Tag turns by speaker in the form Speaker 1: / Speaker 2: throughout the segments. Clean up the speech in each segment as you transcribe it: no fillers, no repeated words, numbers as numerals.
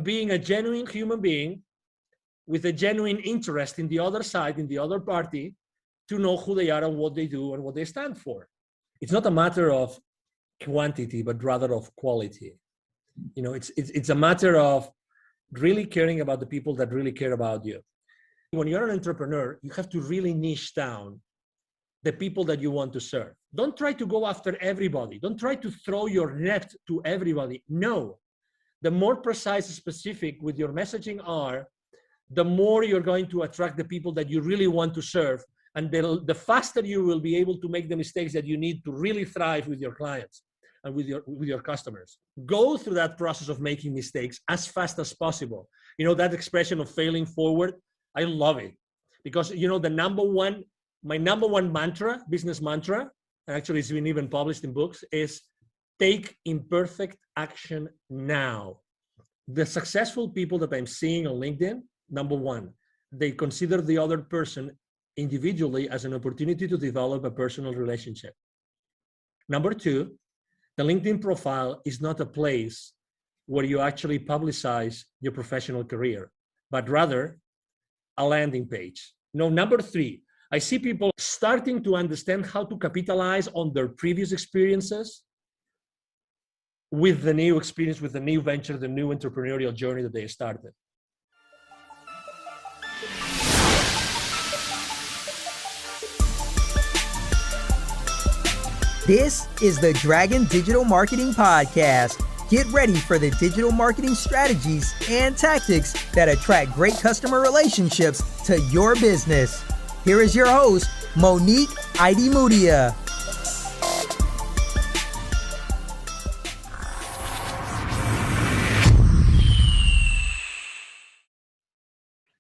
Speaker 1: being a genuine human being with a genuine interest in the other side, in the other party, to know who they are and what they do and what they stand for. It's not a matter of quantity, but rather of quality. It's a matter of really caring about the people that really care about you. When you're an entrepreneur, you have to really niche down the people that you want to serve. Don't try to go after everybody. Don't try to throw your net to everybody. No. The more precise and specific with your messaging are, the more you're going to attract the people that you really want to serve. And the faster you will be able to make the mistakes that you need to really thrive with your clients and with your customers. Go through that process of making mistakes as fast as possible. That expression of failing forward, I love it. Because, my number one mantra, business mantra, and actually it's been even published in books, is take imperfect action now. The successful people that I'm seeing on LinkedIn, number one, they consider the other person individually as an opportunity to develop a personal relationship. Number two, the LinkedIn profile is not a place where you actually publicize your professional career, but rather a landing page. Number three, I see people starting to understand how to capitalize on their previous experiences with the new experience, with the new venture, the new entrepreneurial journey that they started.
Speaker 2: This is the Dragon Digital Marketing Podcast. Get ready for the digital marketing strategies and tactics that attract great customer relationships to your business. Here is your host, Monique Idemudia.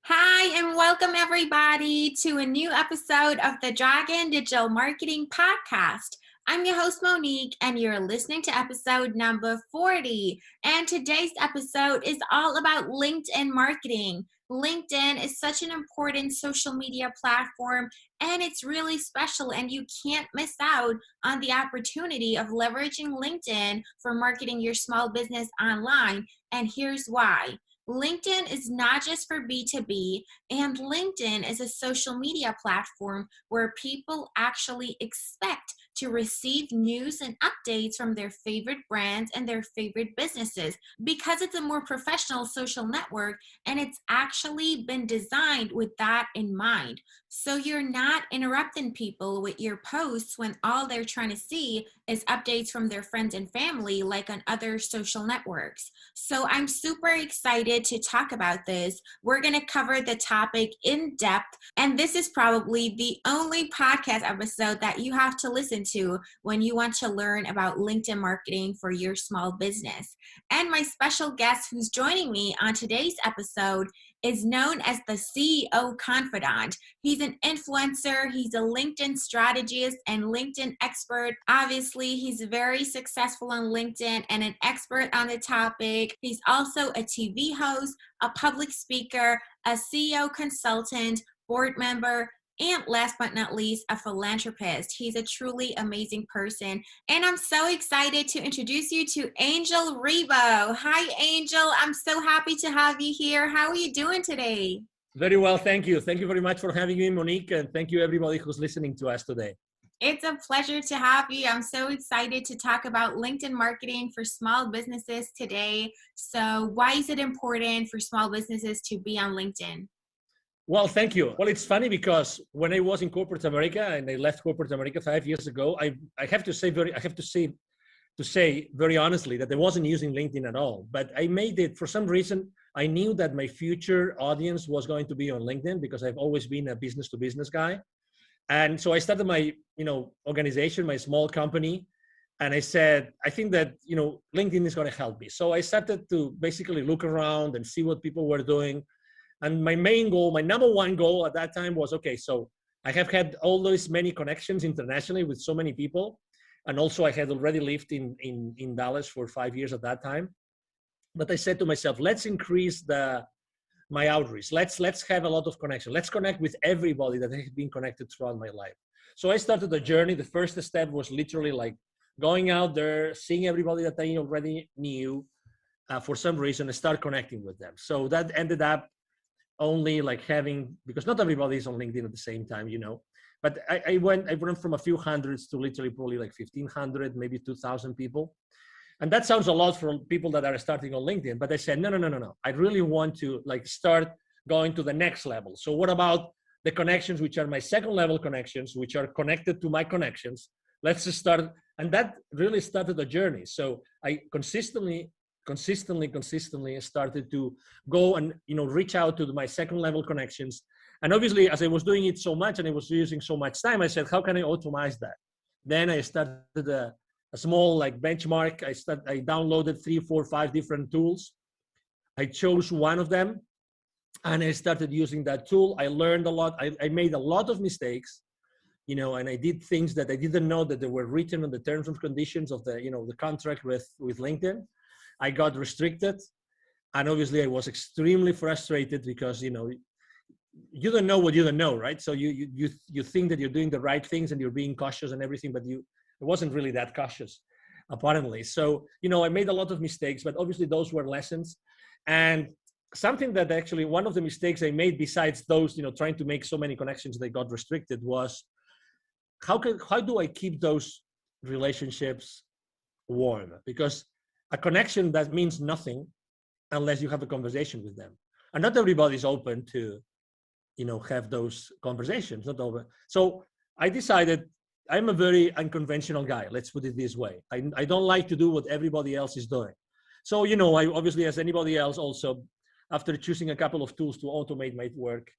Speaker 3: Hi, and welcome everybody to a new episode of the Dragon Digital Marketing Podcast. I'm your host, Monique, and you're listening to episode number 40. And today's episode is all about LinkedIn marketing. LinkedIn is such an important social media platform, and it's really special, and you can't miss out on the opportunity of leveraging LinkedIn for marketing your small business online. And here's why. LinkedIn is not just for B2B, and LinkedIn is a social media platform where people actually expect to receive news and updates from their favorite brands and their favorite businesses because it's a more professional social network, and it's actually been designed with that in mind. So you're not interrupting people with your posts when all they're trying to see is updates from their friends and family like on other social networks. So I'm super excited to talk about this. We're going to cover the topic in depth, and this is probably the only podcast episode that you have to listen to when you want to learn about LinkedIn marketing for your small business. And my special guest who's joining me on today's episode is known as the CEO Confidant. He's an influencer, he's a LinkedIn strategist and LinkedIn expert. Obviously, he's very successful on LinkedIn and an expert on the topic. He's also a TV host, a public speaker, a CEO consultant, board member, and last but not least, a philanthropist. He's a truly amazing person. And I'm so excited to introduce you to Angel Ribo. Hi, Angel. I'm so happy to have you here. How are you doing today?
Speaker 1: Very well, thank you. Thank you very much for having me, Monique, and thank you everybody who's listening to us today.
Speaker 3: It's a pleasure to have you. I'm so excited to talk about LinkedIn marketing for small businesses today. So why is it important for small businesses to be on LinkedIn?
Speaker 1: Well, thank you. Well, it's funny because when I was in corporate America and I left corporate America 5 years ago, I have to say very honestly that I wasn't using LinkedIn at all. But I made it for some reason. I knew that my future audience was going to be on LinkedIn because I've always been a business to business guy. And so I started my, organization, my small company. And I said, I think that, LinkedIn is going to help me. So I started to basically look around and see what people were doing. And my main goal, my number one goal at that time was, okay, so I have had all those many connections internationally with so many people. And also I had already lived in Dallas for 5 years at that time. But I said to myself, let's increase my outreach. Let's have a lot of connection. Let's connect with everybody that has been connected throughout my life. So I started the journey. The first step was literally like going out there, seeing everybody that I already knew, for some reason, I started connecting with them. So that ended up only like having, because not everybody is on LinkedIn at the same time, but I went from a few hundreds to literally probably like 1,500, maybe 2,000 people. And that sounds a lot for people that are starting on LinkedIn, but I said, no. I really want to like start going to the next level. So what about the connections, which are my second level connections, which are connected to my connections? Let's just start. And that really started the journey. So I consistently started to go and, reach out to my second level connections. And obviously, as I was doing it so much and I was using so much time, I said, how can I automate that? Then I started a small like benchmark. I downloaded 3, 4, 5 different tools. I chose one of them and I started using that tool. I learned a lot. I made a lot of mistakes, and I did things that I didn't know that they were written on the terms and conditions of the, the contract with LinkedIn. I got restricted. And obviously I was extremely frustrated because, you don't know what you don't know, right? So you think that you're doing the right things and you're being cautious and everything, but it wasn't really that cautious, apparently. So, I made a lot of mistakes, but obviously those were lessons. And something that actually, one of the mistakes I made besides those, trying to make so many connections that got restricted was, how do I keep those relationships warm? Because a connection that means nothing unless you have a conversation with them. And not everybody's open to, have those conversations, not over. So I decided I'm a very unconventional guy. Let's put it this way. I don't like to do what everybody else is doing. So, I obviously, as anybody else also, after choosing a couple of tools to automate my work,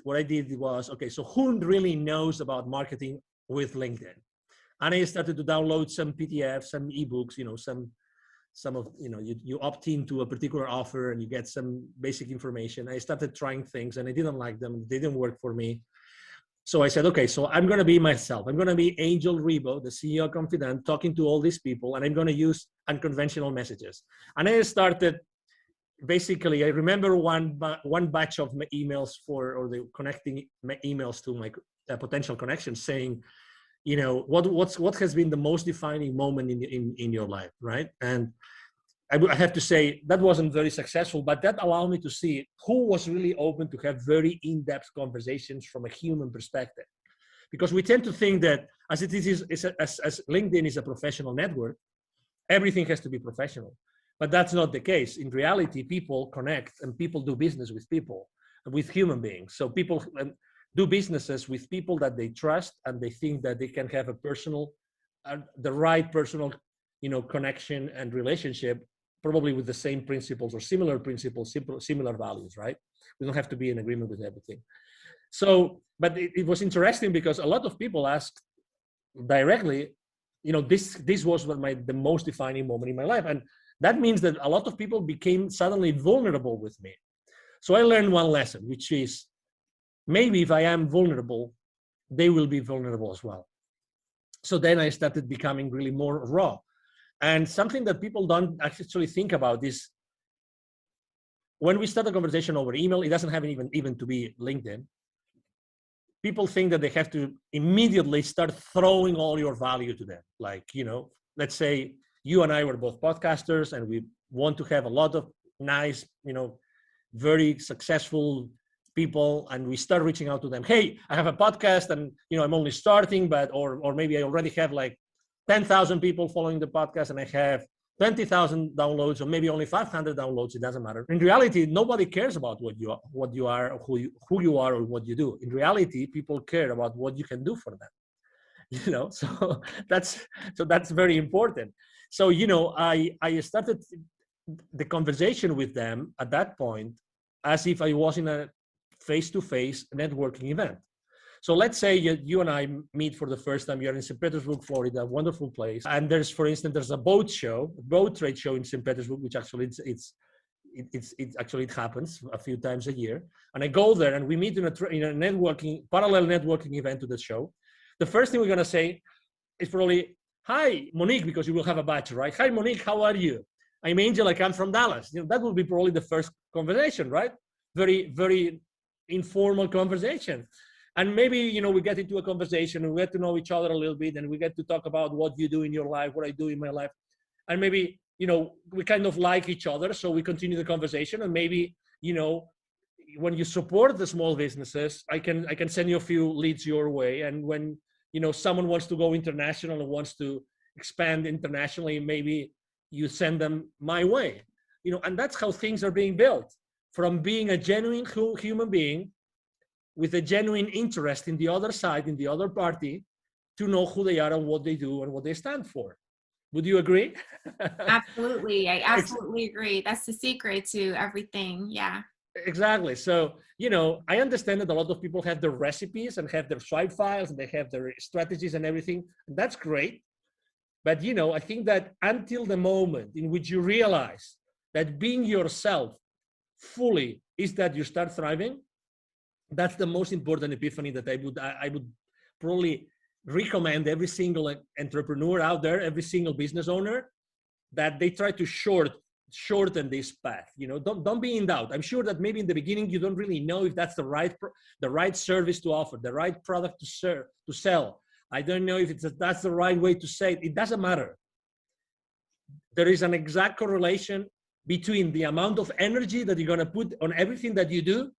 Speaker 1: what I did was, okay, so who really knows about marketing with LinkedIn? And I started to download some PDFs, some ebooks, some of, you opt into a particular offer and you get some basic information. I started trying things and I didn't like them. They didn't work for me. So I said, okay, so I'm going to be myself. I'm going to be Angel Ribo, the CEO of Confidant, talking to all these people, and I'm going to use unconventional messages. And I started, basically, I remember one batch of my emails or the connecting emails to my potential connections saying, what has been the most defining moment in your life, right? And I have to say that wasn't very successful, but that allowed me to see who was really open to have very in-depth conversations from a human perspective. Because we tend to think that as LinkedIn is a professional network, everything has to be professional. But that's not the case. In reality, people connect and people do business with people, with human beings. So people do businesses with people that they trust and they think that they can have a personal, the right personal, connection and relationship, probably with the same principles or similar principles, similar values, right? We don't have to be in agreement with everything. So, but it was interesting because a lot of people asked directly, this was the most defining moment in my life. And that means that a lot of people became suddenly vulnerable with me. So I learned one lesson, which is maybe if I am vulnerable, they will be vulnerable as well. So then I started becoming really more raw. And something that people don't actually think about is when we start a conversation over email, it doesn't have even to be LinkedIn. People think that they have to immediately start throwing all your value to them. Like, let's say you and I were both podcasters and we want to have a lot of nice, very successful people, and we start reaching out to them. Hey, I have a podcast and, I'm only starting, but, or maybe I already have like 10,000 people following the podcast and I have 20,000 downloads or maybe only 500 downloads. It doesn't matter. In reality, nobody cares about what you are, who you are or what you do. In reality, people care about what you can do for them. So that's very important. So, I started the conversation with them at that point as if I was in a face-to-face networking event. So let's say you and I meet for the first time. You're in St. Petersburg, Florida, a wonderful place. And there's a boat trade show in St. Petersburg, which actually it happens a few times a year. And I go there and we meet in a parallel networking event to the show. The first thing we're going to say is probably, hi, Monique, because you will have a badge, right? Hi, Monique, how are you? I'm Angel, I come from Dallas. That will be probably the first conversation, right? Very, very informal conversation. And maybe, we get into a conversation and we get to know each other a little bit and we get to talk about what you do in your life, what I do in my life. And maybe we kind of like each other, so we continue the conversation. And maybe, when you support the small businesses, I can send you a few leads your way. And when, someone wants to go international and wants to expand internationally, maybe you send them my way, and that's how things are being built, from being a genuine human being with a genuine interest in the other side, in the other party, to know who they are and what they do and what they stand for. Would you agree?
Speaker 3: Absolutely. I absolutely agree. That's the secret to everything. Yeah.
Speaker 1: Exactly. So, I understand that a lot of people have their recipes and have their swipe files and they have their strategies and everything. And that's great. But, I think that until the moment in which you realize that being yourself fully is that you start thriving, that's the most important epiphany that I would probably recommend every single entrepreneur out there, every single business owner, that they try to shorten this path. Don't be in doubt. I'm sure that maybe in the beginning you don't really know if that's the right service to offer, the right product to sell. I don't know if that's the right way to say it. It doesn't matter. There is an exact correlation between the amount of energy that you're going to put on everything that you do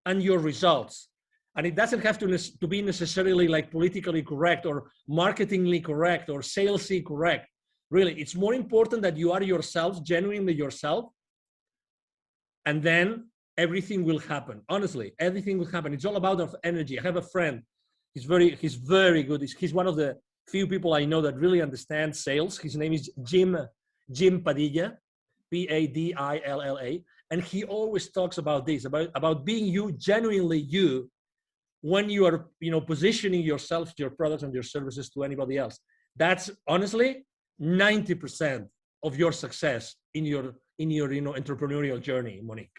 Speaker 1: and your results. And it doesn't have to be necessarily like politically correct or marketingly correct or salesy correct. Really, it's more important that you are yourself, genuinely yourself, and then everything will happen. Honestly, everything will happen. It's all about energy. I have a friend. He's very good. He's one of the few people I know that really understand sales. His name is Jim Padilla, Padilla, and he always talks about this, about being you, genuinely you, when you are, positioning yourself, your products and your services to anybody else. That's honestly 90% of your success in your entrepreneurial journey, Monique.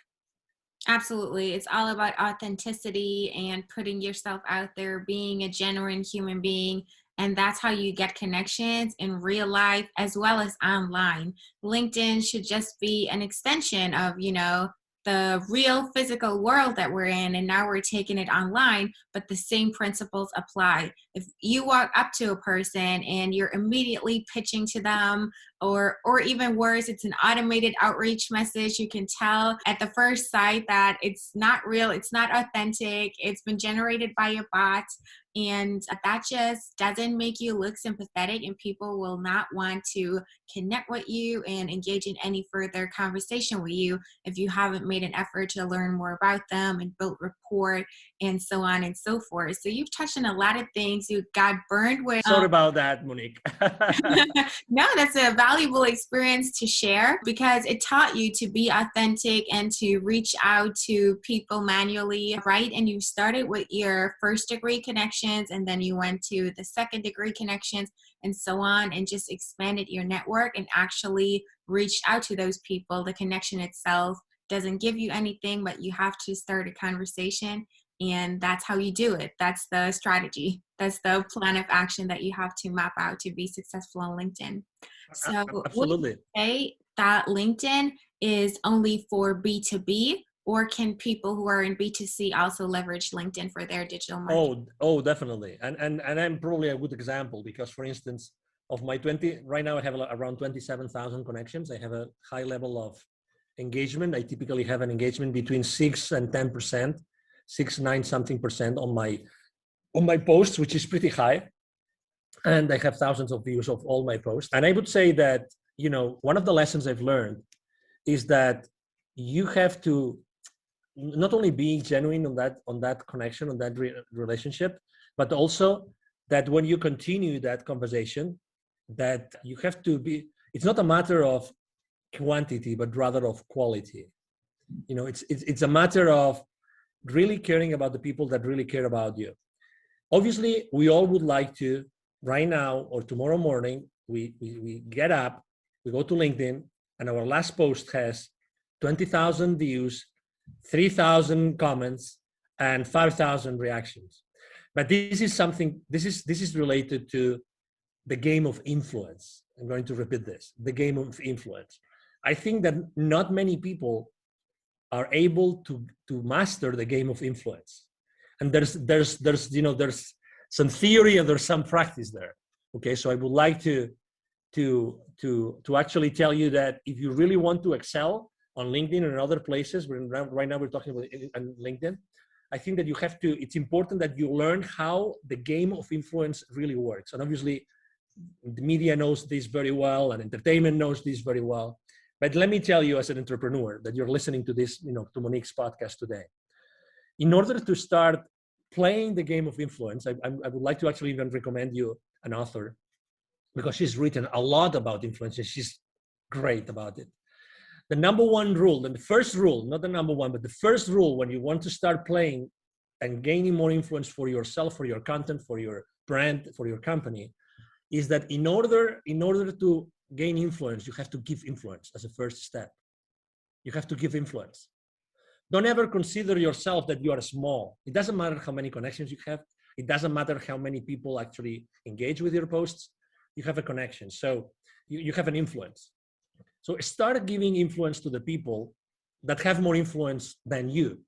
Speaker 3: Absolutely. It's all about authenticity and putting yourself out there, being a genuine human being. And that's how you get connections in real life as well as online. LinkedIn should just be an extension of, the real physical world that we're in, and now we're taking it online, but the same principles apply. If you walk up to a person and you're immediately pitching to them, or even worse, it's an automated outreach message, you can tell at the first sight that it's not real, it's not authentic, it's been generated by a bot, and that just doesn't make you look sympathetic, and people will not want to connect with you and engage in any further conversation with you if you haven't made an effort to learn more about them and build rapport and so on and so forth. So you've touched on a lot of things. You got burned with.
Speaker 1: Sorry about that, Monique.
Speaker 3: No, that's a valuable experience to share because it taught you to be authentic and to reach out to people manually, right? And you started with your first degree connections, and then you went to the second degree connections and so on, and just expanded your network and actually reached out to those people. The connection itself doesn't give you anything, but you have to start a conversation, and that's how you do it. That's the strategy. That's the plan of action that you have to map out to be successful on LinkedIn. So
Speaker 1: absolutely.
Speaker 3: Would you say that LinkedIn is only for B2B, or can people who are in B2C also leverage LinkedIn for their digital marketing?
Speaker 1: Oh, definitely. And I'm probably a good example because, for instance, of my 20, right now I have around 27,000 connections. I have a high level of engagement. I typically have an engagement between 6 and 10%, 9 something percent on my posts, which is pretty high. And I have thousands of views of all my posts. And I would say that, one of the lessons I've learned is that you have to not only be genuine on that connection, on that relationship, but also that when you continue that conversation, that you have to be, it's not a matter of quantity, but rather of quality. It's a matter of really caring about the people that really care about you. Obviously, we all would like to, right now or tomorrow morning, we get up, we go to LinkedIn, and our last post has 20,000 views, 3,000 comments, and 5,000 reactions. But this is related to the game of influence. I'm going to repeat this, the game of influence. I think that not many people are able to master the game of influence. And there's some theory and there's some practice there. Okay, so I would like to to actually tell you that if you really want to excel on LinkedIn and other places, right now we're talking about LinkedIn, I think that it's important that you learn how the game of influence really works. And obviously, the media knows this very well, and entertainment knows this very well. But let me tell you, as an entrepreneur, that you're listening to this, to Monique's podcast today. In order to start playing the game of influence, I would like to actually even recommend you an author, because she's written a lot about influence, and she's great about it. The number one rule, and the first rule, not the number one, but the first rule when you want to start playing and gaining more influence for yourself, for your content, for your brand, for your company, is that in order to gain influence, you have to give influence as a first step. You have to give influence. Don't ever consider yourself that you are small. It doesn't matter how many connections you have. It doesn't matter how many people actually engage with your posts. You have a connection. So you have an influence. So start giving influence to the people that have more influence than you,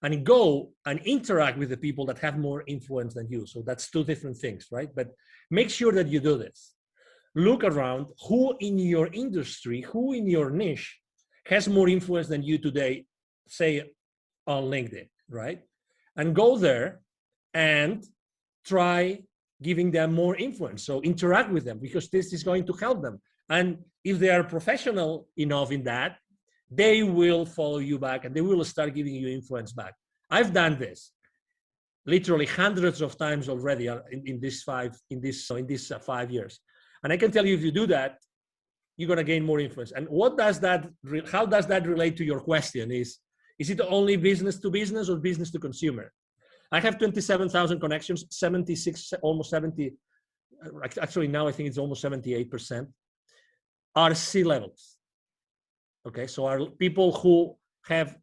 Speaker 1: and go and interact with the people that have more influence than you. So that's two different things, right? But make sure that you do this. Look around, who in your industry, who in your niche has more influence than you today, say on LinkedIn, right? And go there and try giving them more influence. So interact with them, because this is going to help them. And if they are professional enough in that, they will follow you back and they will start giving you influence back. I've done this literally hundreds of times already in these 5 years. And I can tell you, if you do that, you're going to gain more influence. And how does that relate to your question? Is it only business to business or business to consumer? I have 27,000 connections, 76, almost 70. Actually, now I think it's almost 78% are C-levels. Okay, so are people who have,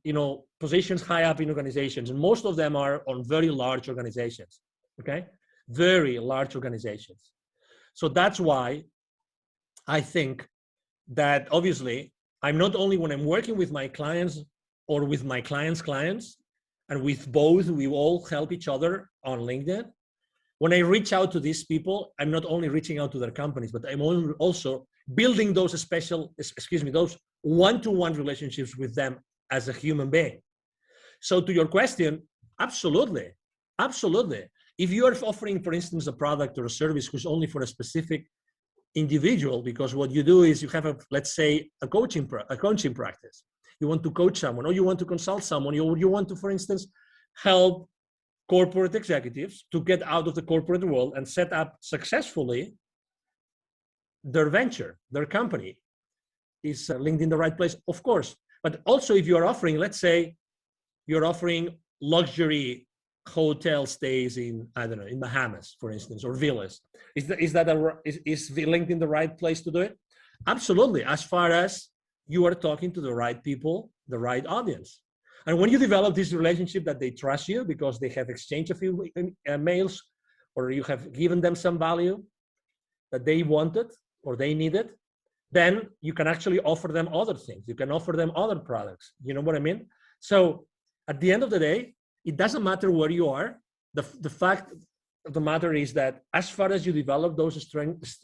Speaker 1: positions high up in organizations, and most of them are on very large organizations. Okay, very large organizations. So that's why I think that obviously I'm not only, when I'm working with my clients or with my clients' clients, and with both, we all help each other on LinkedIn. When I reach out to these people, I'm not only reaching out to their companies, but I'm also building those those one-to-one relationships with them as a human being. So to your question, absolutely. If you are offering, for instance, a product or a service who's only for a specific individual, because what you do is you have let's say a coaching practice. You want to coach someone, or you want to consult someone, you want to, for instance, help corporate executives to get out of the corporate world and set up successfully their venture, their company. Is LinkedIn the right place? Of course. But also, if you're offering, let's say you're offering luxury hotel stays in, I don't know, in Bahamas, for instance, or villas, is LinkedIn the right place to do it? Absolutely, as far as you are talking to the right people, the right audience. And when you develop this relationship that they trust you because they have exchanged a few mails, or you have given them some value that they wanted or they needed, then you can actually offer them other things. You can offer them other products. You know what I mean? So at the end of the day, it doesn't matter where you are. The fact of the matter is that as far as you develop those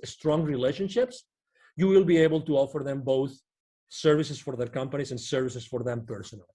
Speaker 1: strong relationships, you will be able to offer them both services for their companies and services for them personally.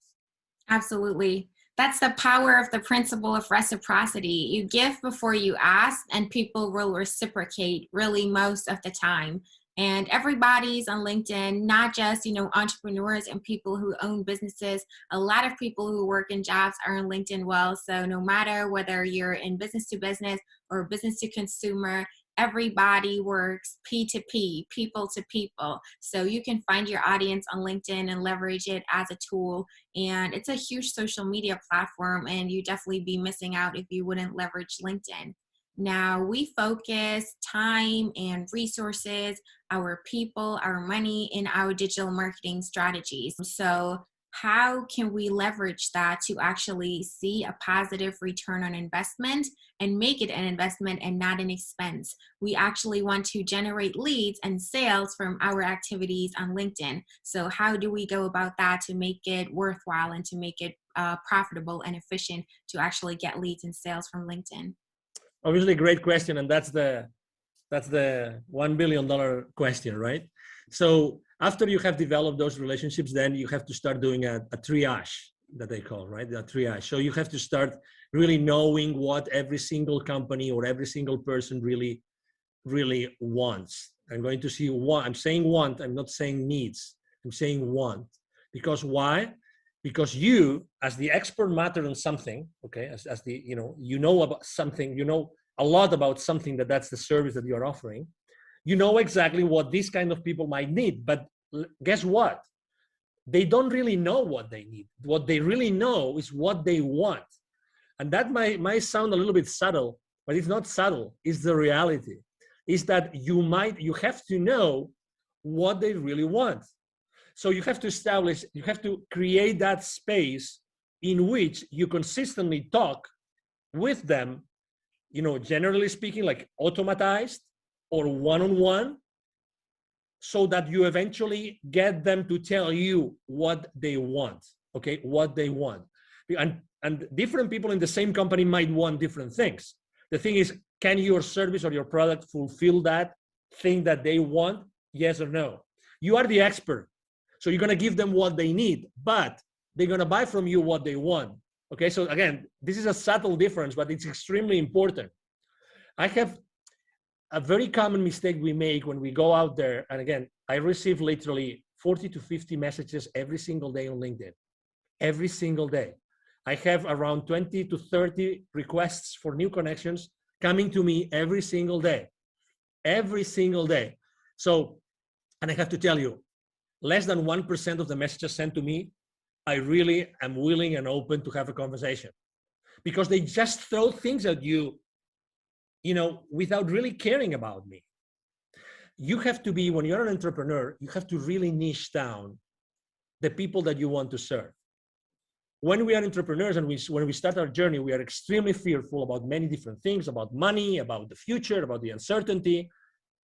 Speaker 3: Absolutely. That's the power of the principle of reciprocity. You give before you ask, and people will reciprocate really most of the time. And everybody's on LinkedIn, not just, entrepreneurs and people who own businesses. A lot of people who work in jobs are on LinkedIn well. So no matter whether you're in business to business or business to consumer, everybody works P2P, people to people. So you can find your audience on LinkedIn and leverage it as a tool. And it's a huge social media platform, and you definitely be missing out if you wouldn't leverage LinkedIn. Now, we focus time and resources, our people, our money in our digital marketing strategies. So how can we leverage that to actually see a positive return on investment and make it an investment and not an expense? We actually want to generate leads and sales from our activities on LinkedIn. So how do we go about that to make it worthwhile and to make it profitable and efficient to actually get leads and sales from LinkedIn?
Speaker 1: Obviously, great question. And that's the That's the $1 billion question, right? So after you have developed those relationships, then you have to start doing a triage that they call, right? The triage. So you have to start really knowing what every single company or every single person really wants. I'm going to see what I'm saying want, I'm not saying needs. I'm saying want. Because why? Because you, as the expert matter on something, okay, as the, you know about something, you know a lot about something that's the service that you're offering, you know exactly what these kind of people might need. But guess what? They don't really know what they need. What they really know is what they want. And that might sound a little bit subtle, but it's not subtle. It's the reality. Is that you have to know what they really want. So you have to create that space in which you consistently talk with them, generally speaking, like automatized or one-on-one, so that you eventually get them to tell you what they want, okay, what they want. And different people in the same company might want different things. The thing is, can your service or your product fulfill that thing that they want? Yes or no? You are the expert. So you're going to give them what they need, but they're going to buy from you what they want. Okay, so again, this is a subtle difference, but it's extremely important. I have a very common mistake we make when we go out there. And again, I receive literally 40 to 50 messages every single day on LinkedIn. Every single day. I have around 20 to 30 requests for new connections coming to me every single day. Every single day. So, and I have to tell you, less than 1% of the messages sent to me, I really am willing and open to have a conversation, because they just throw things at you, without really caring about me. You have to be, when you're an entrepreneur, you have to really niche down the people that you want to serve. When we are entrepreneurs and when we start our journey, we are extremely fearful about many different things, about money, about the future, about the uncertainty,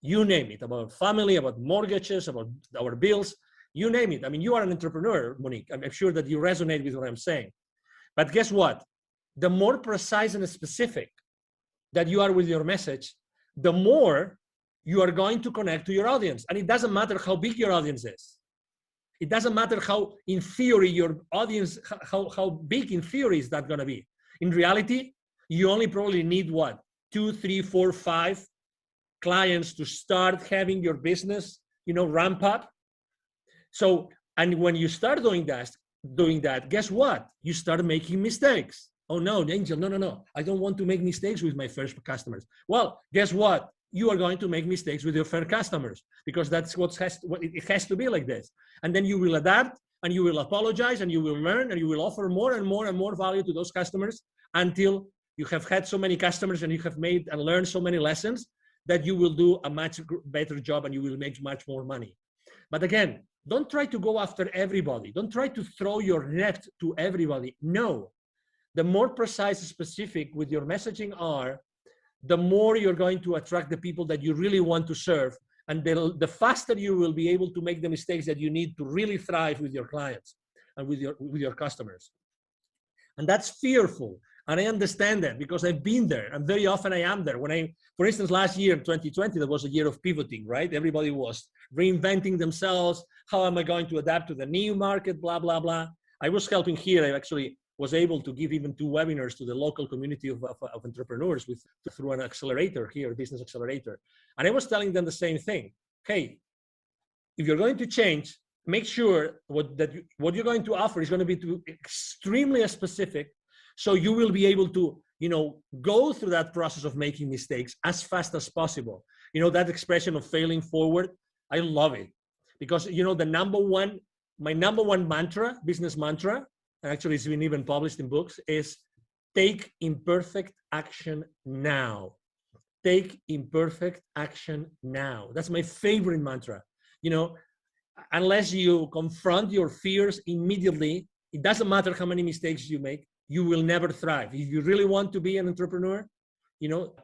Speaker 1: you name it, about family, about mortgages, about our bills, you name it. I mean, you are an entrepreneur, Monique. I'm sure that you resonate with what I'm saying. But guess what? The more precise and specific that you are with your message, the more you are going to connect to your audience. And it doesn't matter how big your audience is. It doesn't matter how, in theory, your audience, how big in theory is that going to be. In reality, you only probably need what? 2, 3, 4, 5 clients to start having your business, ramp up. So, and when you start doing that, guess what? You start making mistakes. Oh no, Angel, no. I don't want to make mistakes with my first customers. Well, guess what? You are going to make mistakes with your first customers, because that's it has to be like this. And then you will adapt, and you will apologize, and you will learn, and you will offer more and more and more value to those customers until you have had so many customers and you have made and learned so many lessons that you will do a much better job and you will make much more money. But again, don't try to go after everybody. Don't try to throw your net to everybody. No. The more precise and specific with your messaging are, the more you're going to attract the people that you really want to serve. And the faster you will be able to make the mistakes that you need to really thrive with your clients and with your customers. And that's fearful. And I understand that, because I've been there, and very often I am there. For instance, last year, 2020, that was a year of pivoting, right? Everybody was reinventing themselves. How am I going to adapt to the new market, blah, blah, blah. I was helping here. I actually was able to give even 2 webinars to the local community of entrepreneurs through an accelerator here, business accelerator. And I was telling them the same thing. Hey, if you're going to change, make sure what you're going to offer is going to be extremely specific, so you will be able to, go through that process of making mistakes as fast as possible. That expression of failing forward, I love it, because, my number one mantra, business mantra, and actually it's been even published in books, is take imperfect action now. Take imperfect action now. That's my favorite mantra. Unless you confront your fears immediately, it doesn't matter how many mistakes you make, you will never thrive. If you really want to be an entrepreneur,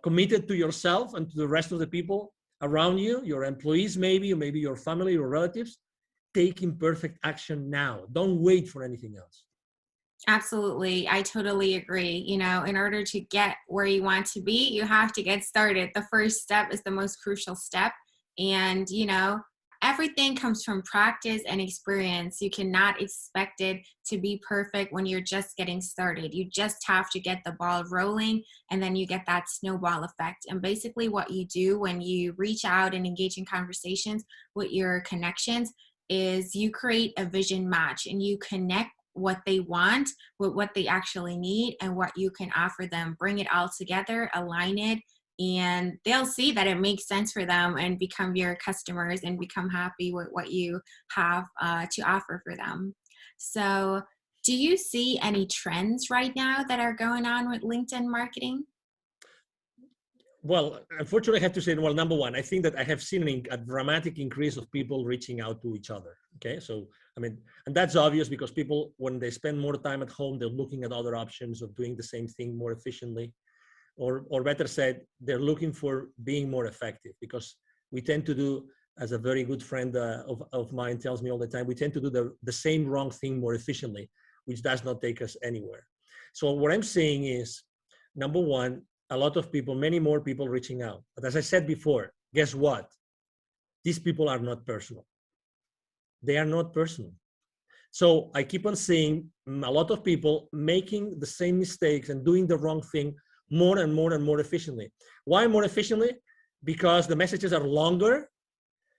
Speaker 1: committed to yourself and to the rest of the people around you, your employees maybe, or maybe your family or relatives, take imperfect action now. Don't wait for anything else.
Speaker 3: Absolutely. I totally agree. You know, in order to get where you want to be, you have to get started. The first step is the most crucial step. And, you know, everything comes from practice and experience. You cannot expect it to be perfect when you're just getting started. You just have to get the ball rolling, and then you get that snowball effect. And basically, what you do when you reach out and engage in conversations with your connections is you create a vision match, and you connect what they want with what they actually need and what you can offer them. Bring it all together, align it, and they'll see that it makes sense for them and become your customers and become happy with what you have to offer for them. So, do you see any trends right now that are going on with LinkedIn marketing?
Speaker 1: Well, unfortunately, I have to say, well, number one, I think that I have seen a dramatic increase of people reaching out to each other. Okay. So, I mean, and that's obvious because people, when they spend more time at home, they're looking at other options of doing the same thing more efficiently, or better said, they're looking for being more effective, because we tend to do, as a very good friend of mine tells me all the time, we tend to do the same wrong thing more efficiently, which does not take us anywhere. So what I'm saying is, number one, a lot of people, many more people reaching out. But as I said before, guess what? These people are not personal. They are not personal. So I keep on seeing a lot of people making the same mistakes and doing the wrong thing more and more and more efficiently. Why more efficiently? Because the messages are longer.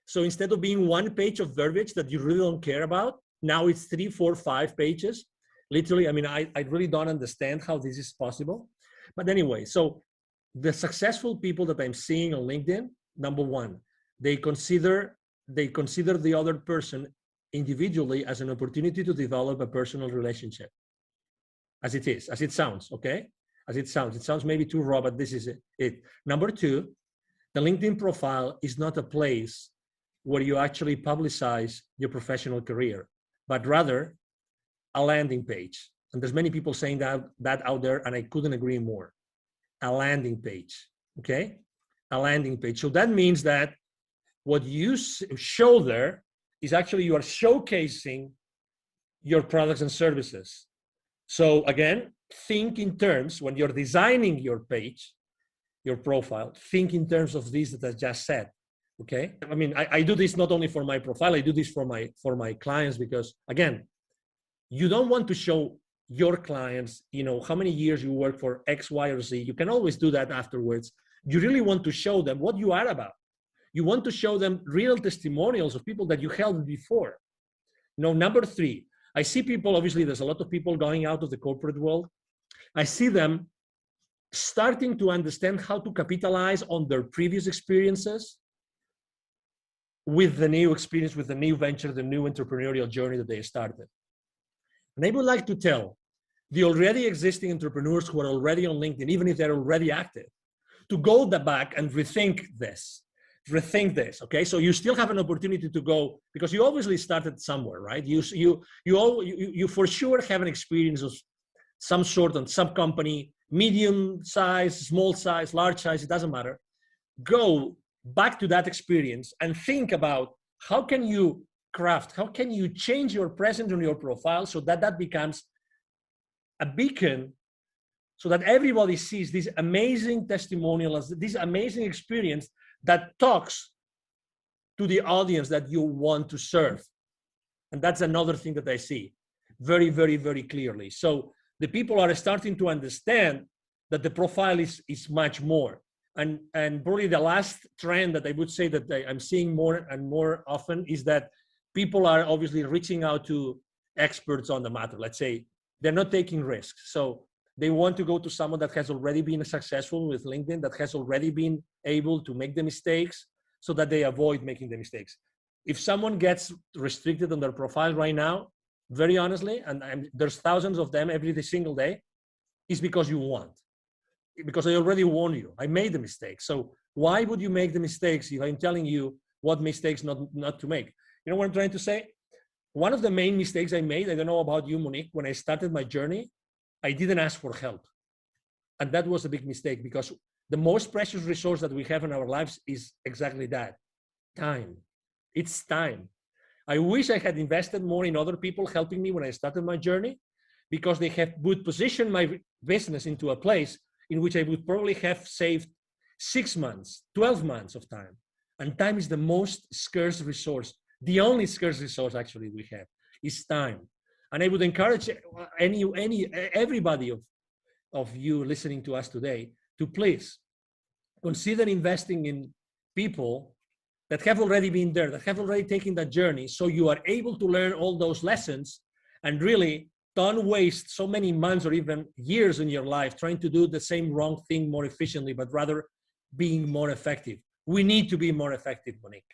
Speaker 1: So instead of being one page of verbiage that you really don't care about, now it's 3, 4, 5 pages. Literally, I mean, I really don't understand how this is possible. But anyway, so the successful people that I'm seeing on LinkedIn, number one, they consider the other person individually as an opportunity to develop a personal relationship. As it sounds, okay? As it sounds maybe too raw, but this is it. Number two, the LinkedIn profile is not a place where you actually publicize your professional career, but rather a landing page. And there's many people saying that out there, and I couldn't agree more. A landing page, okay? A landing page. So that means that what you show there is actually you are showcasing your products and services. So again, think in terms, when you're designing your page, your profile, think in terms of this that I just said, okay? I mean, I do this not only for my profile, I do this for my clients, because again, you don't want to show your clients, you know, how many years you work for X, Y, or Z. You can always do that afterwards. You really want to show them what you are about. You want to show them real testimonials of people that you helped before. Now, number three, I see people, obviously, there's a lot of people going out of the corporate world. I see them starting to understand how to capitalize on their previous experiences with the new experience, with the new venture, the new entrepreneurial journey that they started. And I would like to tell the already existing entrepreneurs who are already on LinkedIn, even if they're already active, to go back and rethink this, okay? So you still have an opportunity to go, because you obviously started somewhere, right? You for sure have an experience of some sort on some company, medium size, small size, large size, it doesn't matter. Go back to that experience and think about how can you change your presence on your profile so that becomes a beacon, so that everybody sees this amazing testimonial, this amazing experience that talks to the audience that you want to serve. And that's another thing that I see very, very, very clearly. So the people are starting to understand that the profile is much more. And probably the last trend that I would say that I'm seeing more and more often is that people are obviously reaching out to experts on the matter. Let's say they're not taking risks. So they want to go to someone that has already been successful with LinkedIn, that has already been able to make the mistakes so that they avoid making the mistakes. If someone gets restricted on their profile right now, very honestly, and there's thousands of them every single day, is because you want. Because I already warned you. I made the mistakes. So why would you make the mistakes if I'm telling you what mistakes not to make? You know what I'm trying to say? One of the main mistakes I made, I don't know about you, Monique, when I started my journey, I didn't ask for help. And that was a big mistake, because the most precious resource that we have in our lives is exactly that, time. It's time. I wish I had invested more in other people helping me when I started my journey, because they would position my business into a place in which I would probably have saved 6 months, 12 months of time. And time is the most scarce resource. The only scarce resource actually we have is time. And I would encourage everybody of you listening to us today to please consider investing in people that have already been there, that have already taken that journey, so you are able to learn all those lessons and really don't waste so many months or even years in your life trying to do the same wrong thing more efficiently, but rather being more effective. We need to be more effective, Monique.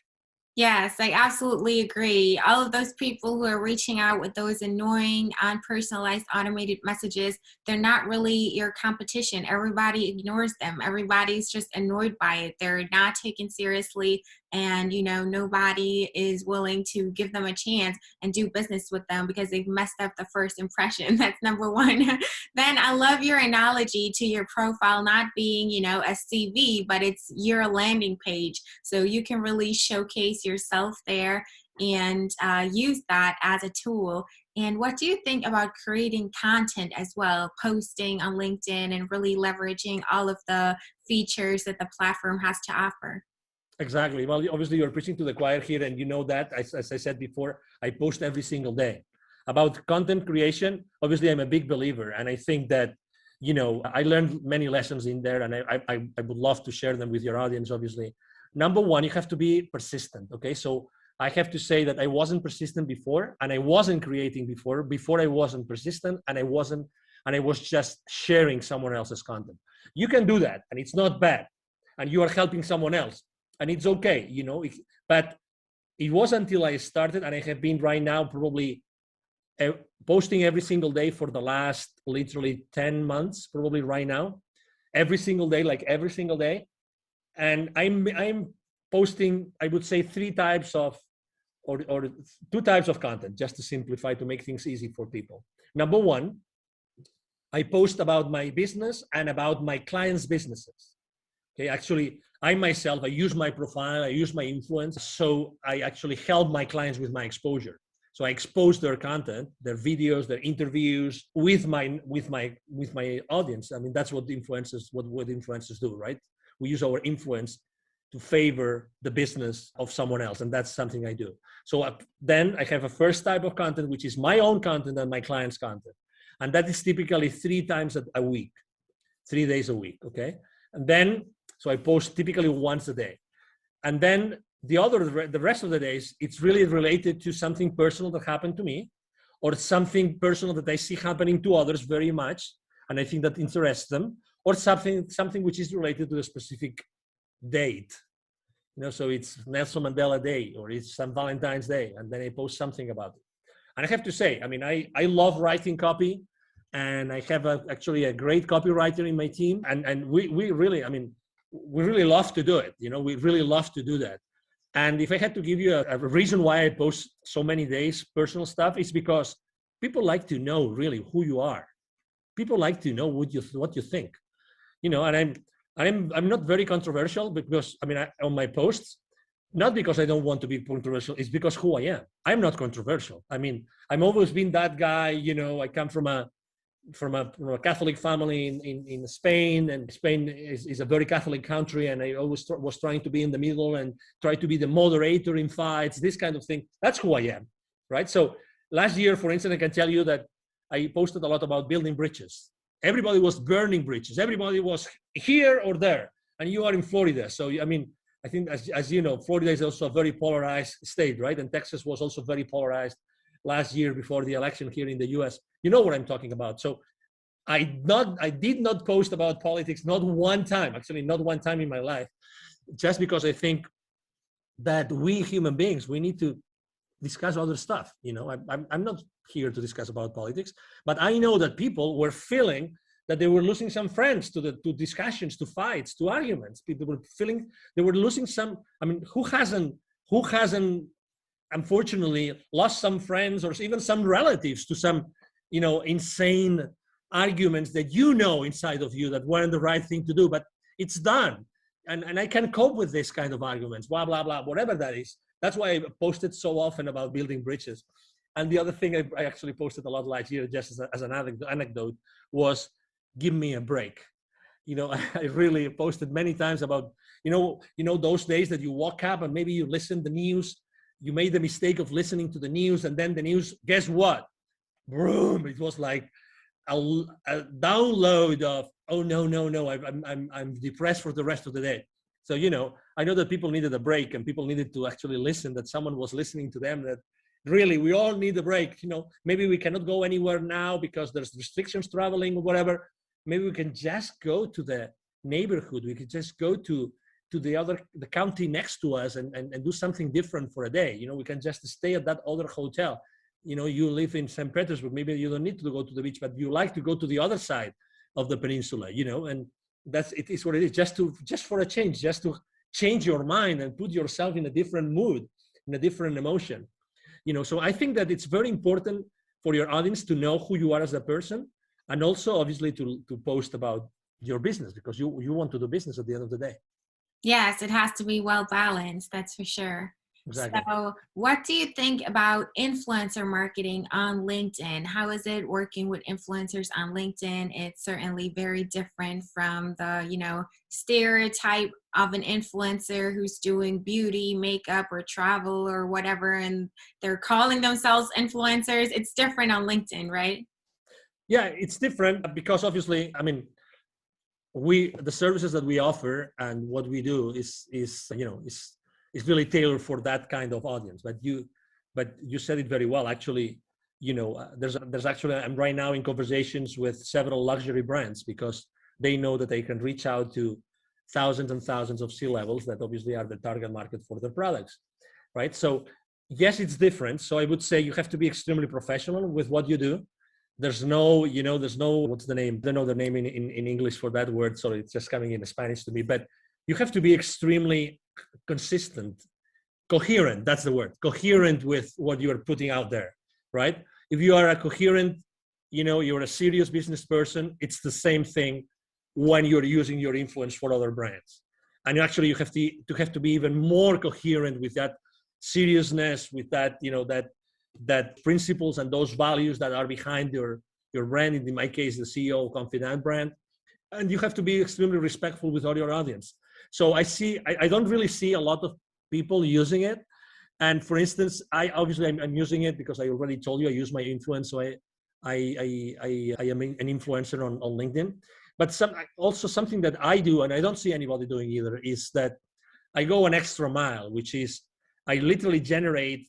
Speaker 3: Yes, I absolutely agree. All of those people who are reaching out with those annoying, unpersonalized, automated messages, they're not really your competition. Everybody ignores them. Everybody's just annoyed by it. They're not taken seriously. And, nobody is willing to give them a chance and do business with them because they've messed up the first impression. That's number one. Then I love your analogy to your profile not being, a CV, but it's your landing page. So you can really showcase yourself there and use that as a tool. And what do you think about creating content as well, posting on LinkedIn and really leveraging all of the features that the platform has to offer?
Speaker 1: Exactly. Well, obviously you're preaching to the choir here, and you know that, as I said before, I post every single day. About content creation, obviously I'm a big believer, and I think that, I learned many lessons in there, and I would love to share them with your audience, obviously. Number one, you have to be persistent, okay? So I have to say that I wasn't persistent before, and I wasn't creating before I wasn't persistent, and I was just sharing someone else's content. You can do that, and it's not bad, and you are helping someone else. And it's okay, but it was until I started, and I have been right now probably posting every single day for the last literally 10 months, probably right now, every single day. And I'm posting, I would say, three types of, or two types of content, just to simplify, to make things easy for people. Number one, I post about my business and about my clients' businesses. Okay, actually, I myself, I use my profile, I use my influence, so I actually help my clients with my exposure. So I expose their content, their videos, their interviews with my audience. I mean, that's what influencers do, right? We use our influence to favor the business of someone else, and that's something I do. So then I have a first type of content, which is my own content and my clients' content, and that is typically 3 times a week, 3 days a week. Okay, and then. So I post typically once a day. And then the rest of the days, it's really related to something personal that happened to me, or something personal that I see happening to others very much, and I think that interests them, or something which is related to a specific date. So it's Nelson Mandela Day, or it's St. Valentine's Day, and then I post something about it. And I have to say, I mean, I love writing copy, and I have actually a great copywriter in my team, and we really, I mean, we really love to do it. We really love to do that. And if I had to give you a reason why I post so many days personal stuff, it's because people like to know really who you are. People like to know what you think. And I'm not very controversial, because on my posts, not because I don't want to be controversial, it's because who I am. I'm not controversial. I mean, I've always been that guy. I come from a Catholic family in Spain, and Spain is a very Catholic country, and I always was trying to be in the middle and try to be the moderator in fights, this kind of thing. That's who I am, right? So last year, for instance, I can tell you that I posted a lot about building bridges. Everybody was burning bridges. Everybody was here or there, and you are in Florida. So, I mean, I think, as you know, Florida is also a very polarized state, right? And Texas was also very polarized last year before the election here in the US. You know what I'm talking about. So I did not post about politics, not one time, actually not one time in my life, just because I think that we human beings, we need to discuss other stuff. I'm not here to discuss about politics, but I know that people were feeling that they were losing some friends to discussions, to fights, to arguments. People were feeling they were losing some. I mean, who hasn't unfortunately lost some friends or even some relatives to some insane arguments that inside of you that weren't the right thing to do, but it's done, and I can cope with this kind of arguments, blah blah blah, whatever that is. That's why I posted so often about building bridges. And the other thing I actually posted a lot last year, just as an anecdote, was give me a break. I really posted many times about, those days that you woke up and maybe you listened to the news, you made the mistake of listening to the news, and then the news, guess what? Boom! It was like a download of, oh no, I'm depressed for the rest of the day. So I know that people needed a break, and people needed to actually listen, that someone was listening to them, that really we all need a break. Maybe we cannot go anywhere now because there's restrictions traveling or whatever. Maybe we can just go to the neighborhood. We could just go to the county next to us and do something different for a day. We can just stay at that other hotel. You live in St. Petersburg, maybe you don't need to go to the beach, but you like to go to the other side of the peninsula, and it is what it is, just for a change, just to change your mind and put yourself in a different mood, in a different emotion. So I think that it's very important for your audience to know who you are as a person, and also obviously to post about your business, because you want to do business at the end of the day.
Speaker 3: Yes, it has to be well balanced, that's for sure.
Speaker 1: Exactly.
Speaker 3: So what do you think about influencer marketing on LinkedIn? How is it working with influencers on LinkedIn? It's certainly very different from the, stereotype of an influencer who's doing beauty, makeup, or travel or whatever, and they're calling themselves influencers. It's different on LinkedIn, right?
Speaker 1: Yeah, it's different because obviously, the services that we offer and what we do is really tailored for that kind of audience. But you said it very well. Actually, there's actually, I'm right now in conversations with several luxury brands because they know that they can reach out to thousands and thousands of C-levels that obviously are the target market for their products, right? So yes, it's different. So I would say you have to be extremely professional with what you do. There's no, what's the name? I don't know the name in English for that word. So it's just coming in Spanish to me, but you have to be extremely consistent, coherent. That's the word, coherent with what you are putting out there, right? If you are a coherent, you're a serious business person, it's the same thing when you're using your influence for other brands. And actually you have to be even more coherent with that seriousness, with that, that principles and those values that are behind your brand, in my case, the CEO of Confidant brand. And you have to be extremely respectful with all your audience. So I don't really see a lot of people using it. And for instance, I'm using it because I already told you I use my influence. So I am an influencer on LinkedIn. But something that I do, and I don't see anybody doing either, is that I go an extra mile, which is I literally generate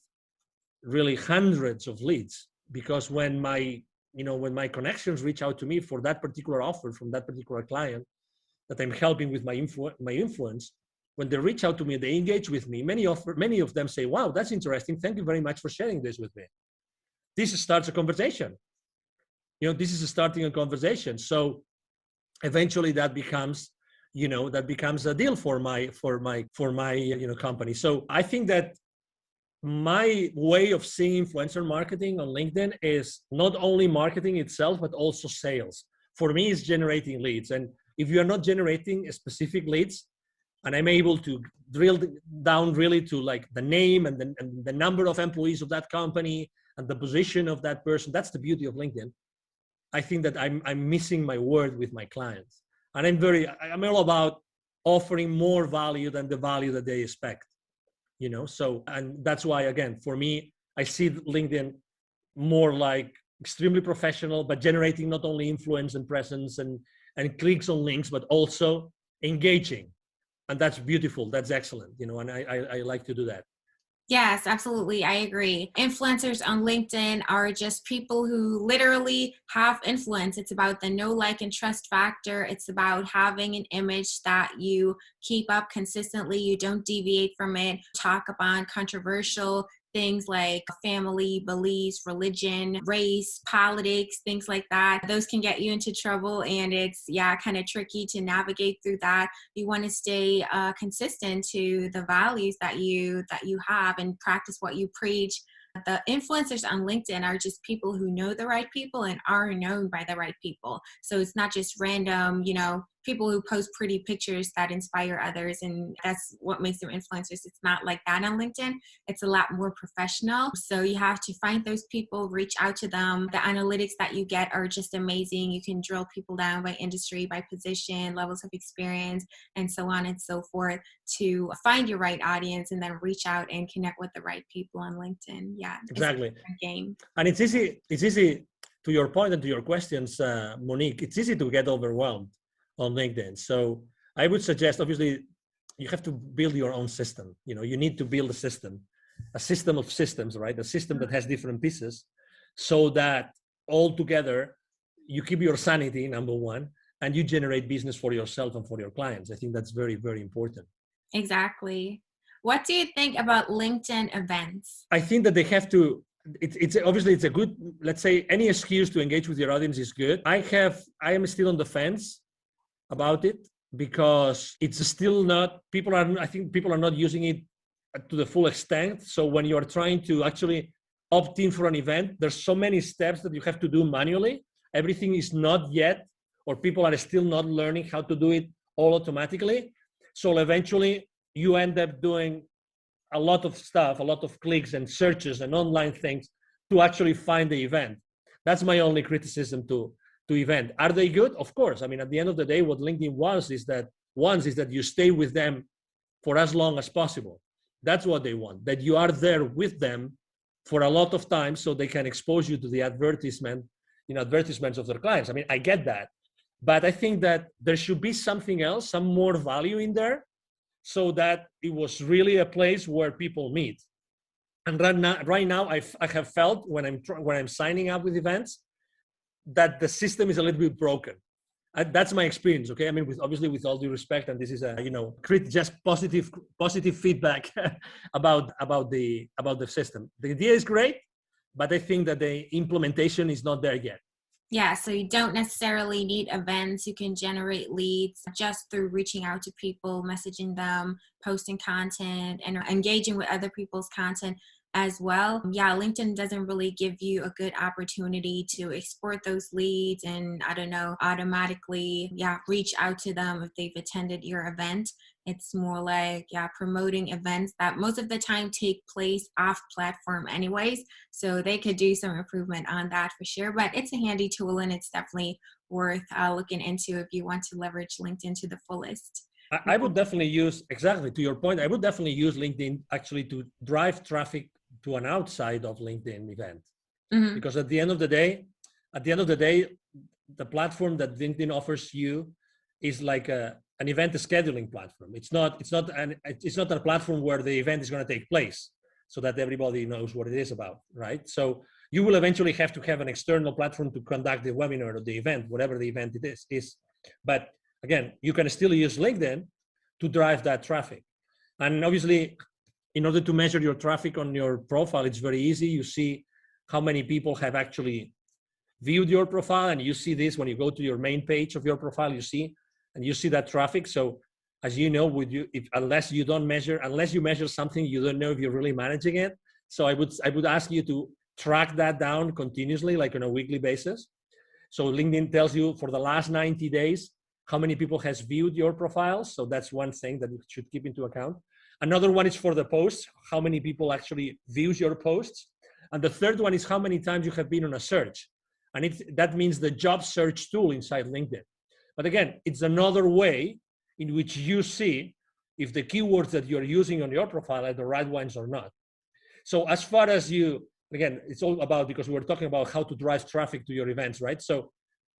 Speaker 1: really hundreds of leads, because when my connections reach out to me for that particular offer from that particular client that I'm helping with my influence, when they reach out to me, they engage with me. Many of them say, "Wow, that's interesting. Thank you very much for sharing this with me." This starts a conversation. This is starting a conversation. So eventually that becomes a deal for my company. So I think that my way of seeing influencer marketing on LinkedIn is not only marketing itself, but also sales. For me, it's generating leads. And if you are not generating specific leads, and I'm able to drill down really to like the name and the number of employees of that company and the position of that person, that's the beauty of LinkedIn. I think that I'm missing my word with my clients. And I'm all about offering more value than the value that they expect. So, and that's why, again, for me, I see LinkedIn more like extremely professional, but generating not only influence and presence and clicks on links, but also engaging. And that's beautiful. That's excellent. And I like to do that.
Speaker 3: Yes, absolutely. I agree. Influencers on LinkedIn are just people who literally have influence. It's about the know, like, and trust factor. It's about having an image that you keep up consistently. You don't deviate from it. Talk about controversial things like family, beliefs, religion, race, politics, things like that. Those can get you into trouble, and it's kind of tricky to navigate through that. You want to stay consistent to the values that you have and practice what you preach. The influencers on LinkedIn are just people who know the right people and are known by the right people. So it's not just random, people who post pretty pictures that inspire others, and that's what makes them influencers. It's not like that on LinkedIn. It's a lot more professional. So you have to find those people, reach out to them. The analytics that you get are just amazing. You can drill people down by industry, by position, levels of experience, and so on and so forth to find your right audience and then reach out and connect with the right people on LinkedIn. Yeah,
Speaker 1: exactly.
Speaker 3: It's a different game.
Speaker 1: And it's easy to your point and to your questions, Monique, it's easy to get overwhelmed on LinkedIn. So I would suggest, obviously, you have to build your own system. You need to build a system of systems, right? A system that has different pieces so that all together you keep your sanity, number one, and you generate business for yourself and for your clients. I think that's very, very important.
Speaker 3: Exactly. What do you think about LinkedIn events?
Speaker 1: I think that they have to, it's obviously it's a good, let's say any excuse to engage with your audience is good. I am still on the fence about it because it's still not, I think people are not using it to the full extent. So when you are trying to actually opt in for an event, there's so many steps that you have to do manually. Everything is not yet, or people are still not learning how to do it all automatically. So eventually you end up doing a lot of stuff, a lot of clicks and searches and online things to actually find the event. That's my only criticism to event. Are they good? Of course. I mean, at the end of the day, what LinkedIn wants is that you stay with them for as long as possible. That's what they want, that you are there with them for a lot of time so they can expose you to the advertisements of their clients. I mean, I get that. But I think that there should be something else, some more value in there, so that it was really a place where people meet. And right now, I have felt when I'm signing up with events that the system is a little bit broken. That's my experience. Okay, I mean, with all due respect, and this is just positive feedback about the system. The idea is great, but I think that the implementation is not there yet.
Speaker 3: Yeah, so you don't necessarily need events. You can generate leads just through reaching out to people, messaging them, posting content, and engaging with other people's content as well. Yeah, LinkedIn doesn't really give you a good opportunity to export those leads and, automatically, reach out to them if they've attended your event. It's more like, promoting events that most of the time take place off platform anyways. So they could do some improvement on that for sure. But it's a handy tool and it's definitely worth looking into if you want to leverage LinkedIn to the fullest.
Speaker 1: I would definitely use, exactly to your point, I would definitely use LinkedIn actually to drive traffic to an outside of LinkedIn event. Mm-hmm. Because at the end of the day, the platform that LinkedIn offers you is like an event scheduling platform. It's not a platform where the event is going to take place so that everybody knows what it is about, right? So you will eventually have to have an external platform to conduct the webinar or the event, whatever the event it is. But again, you can still use LinkedIn to drive that traffic. And obviously, in order to measure your traffic on your profile, it's very easy. You see how many people have actually viewed your profile, and you see this when you go to your main page of your profile, you see that traffic. So as you know, unless you measure something, you don't know if you're really managing it. So I would ask you to track that down continuously, like on a weekly basis. So LinkedIn tells you for the last 90 days, how many people has viewed your profiles. So that's one thing that you should keep into account. Another one is for the posts, how many people actually views your posts. And the third one is how many times you have been on a search. And that means the job search tool inside LinkedIn. But again, it's another way in which you see if the keywords that you're using on your profile are the right ones or not. So as far as again, it's all about, because we're talking about how to drive traffic to your events, right? So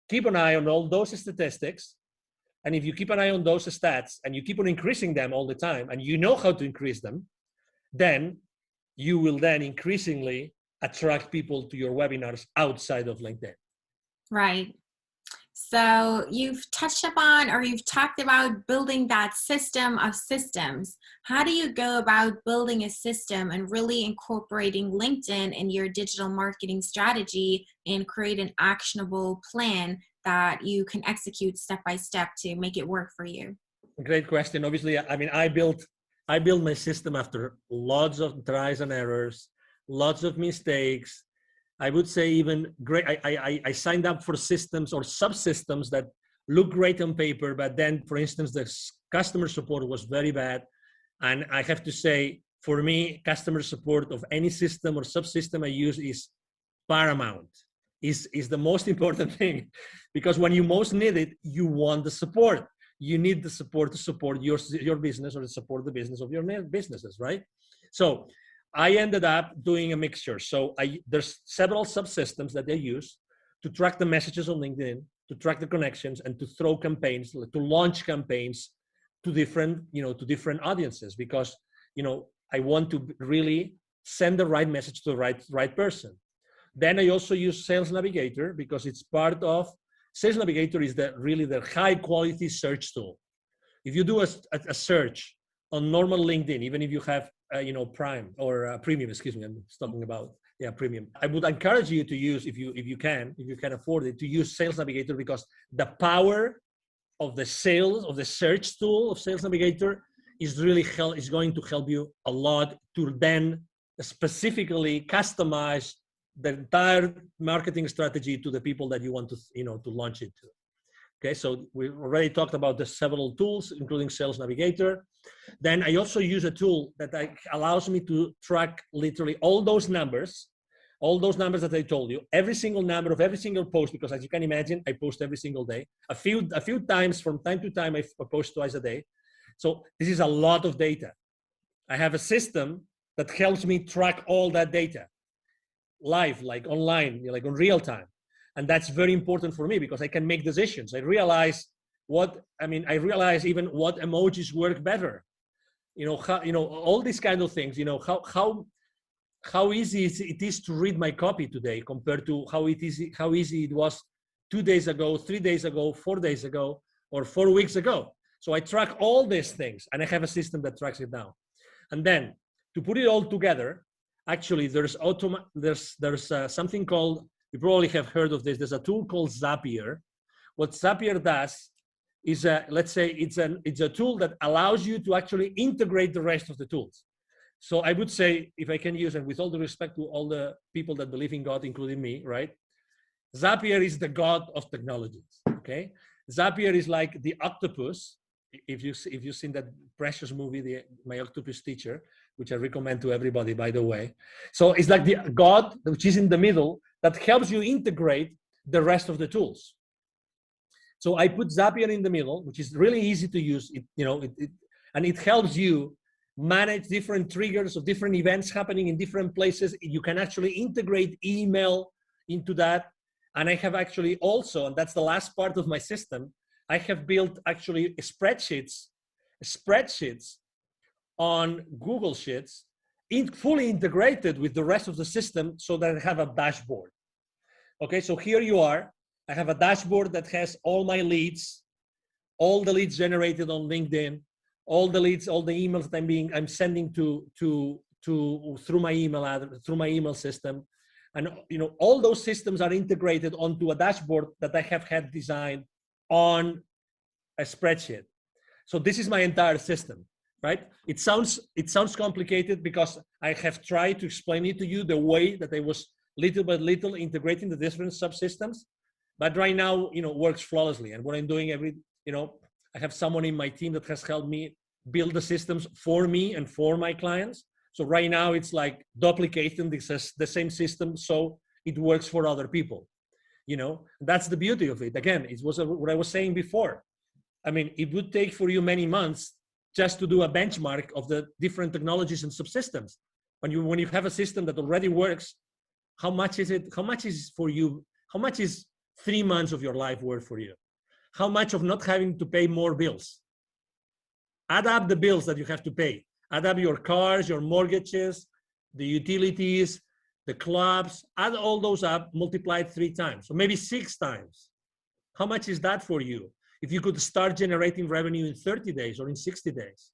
Speaker 1: keep an eye on all those statistics. And if you keep an eye on those stats and you keep on increasing them all the time, and you know how to increase them, then you will then increasingly attract people to your webinars outside of LinkedIn.
Speaker 3: Right. So you've touched upon, or you've talked about building that system of systems. How do you go about building a system and really incorporating LinkedIn in your digital marketing strategy and create an actionable plan that you can execute step by step to make it work for you?
Speaker 1: Great question. Obviously, I mean, I built my system after lots of tries and errors, lots of mistakes. I would say even great. I signed up for systems or subsystems that look great on paper, but then, for instance, the customer support was very bad. And I have to say, for me, customer support of any system or subsystem I use is paramount, is the most important thing, because when you most need it, you want the support. You need the support to support your business or to support the business of your businesses, right? So I ended up doing a mixture. So there's several subsystems that they use to track the messages on LinkedIn, to track the connections, and to throw campaigns, to launch campaigns to different audiences, because I want to really send the right message to the right person. Then I also use Sales Navigator, because it's part of Sales Navigator is really the high quality search tool. If you do a search on normal LinkedIn, even if you have Prime or Premium, excuse me, I'm talking about Premium. I would encourage you to use, if you can afford it, to use Sales Navigator, because the power of the search tool of Sales Navigator is going to help you a lot to then specifically customize the entire marketing strategy to the people that you want to launch it to. Okay, so we already talked about the several tools, including Sales Navigator. Then I also use a tool that allows me to track literally all those numbers that I told you, every single number of every single post, because as you can imagine, I post every single day. A few times from time to time, I post twice a day. So this is a lot of data. I have a system that helps me track all that data live, like online, like on real time. And that's very important for me, because I can make decisions. I realize even what emojis work better. All these kind of things, how easy it is to read my copy today compared to how easy it was 2 days ago, 3 days ago, 4 days ago, or 4 weeks ago. So I track all these things, and I have a system that tracks it down. And then to put it all together, actually, there's something called, you probably have heard of this. There's a tool called Zapier. What Zapier does is, let's say it's a tool that allows you to actually integrate the rest of the tools. So I would say, if I can use, and with all the respect to all the people that believe in God, including me, right? Zapier is the God of technologies, okay? Zapier is like the octopus. If you've seen that precious movie, My Octopus Teacher, which I recommend to everybody, by the way. So it's like the God, which is in the middle, that helps you integrate the rest of the tools. So I put Zapier in the middle, which is really easy to use. And it helps you manage different triggers of different events happening in different places. You can actually integrate email into that. And I have actually also, and that's the last part of my system, I have built actually spreadsheets on Google Sheets, fully integrated with the rest of the system, so that I have a dashboard. Okay, so here you are. I have a dashboard that has all my leads, all the leads generated on LinkedIn, all the leads, all the emails that I'm sending through my email system. And all those systems are integrated onto a dashboard that I have had designed on a spreadsheet. So this is my entire system, right? It sounds complicated, because I have tried to explain it to you the way that I was little by little integrating the different subsystems, but right now, works flawlessly. And what I'm doing I have someone in my team that has helped me build the systems for me and for my clients. So right now it's like duplicating the same system, so it works for other people. That's the beauty of it. Again, it was what I was saying before. I mean, it would take for you many months just to do a benchmark of the different technologies and subsystems. When you have a system that already works, how much is it? How much is for you? How much is 3 months of your life worth for you? How much of not having to pay more bills? Add up the bills that you have to pay. Add up your cars, your mortgages, the utilities, the clubs, add all those up, multiply it 3 times, or maybe 6 times. How much is that for you? If you could start generating revenue in 30 days or in 60 days,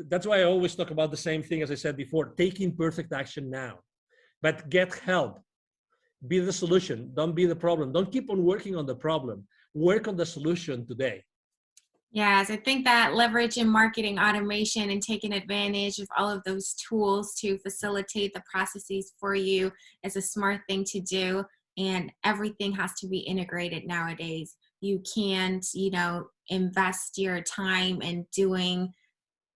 Speaker 1: that's why I always talk about the same thing as I said before, taking perfect action now, but get help. Be the solution. Don't be the problem. Don't keep on working on the problem. Work on the solution today.
Speaker 3: Yes, I think that leveraging marketing automation and taking advantage of all of those tools to facilitate the processes for you is a smart thing to do. And everything has to be integrated nowadays. you can't, invest your time in doing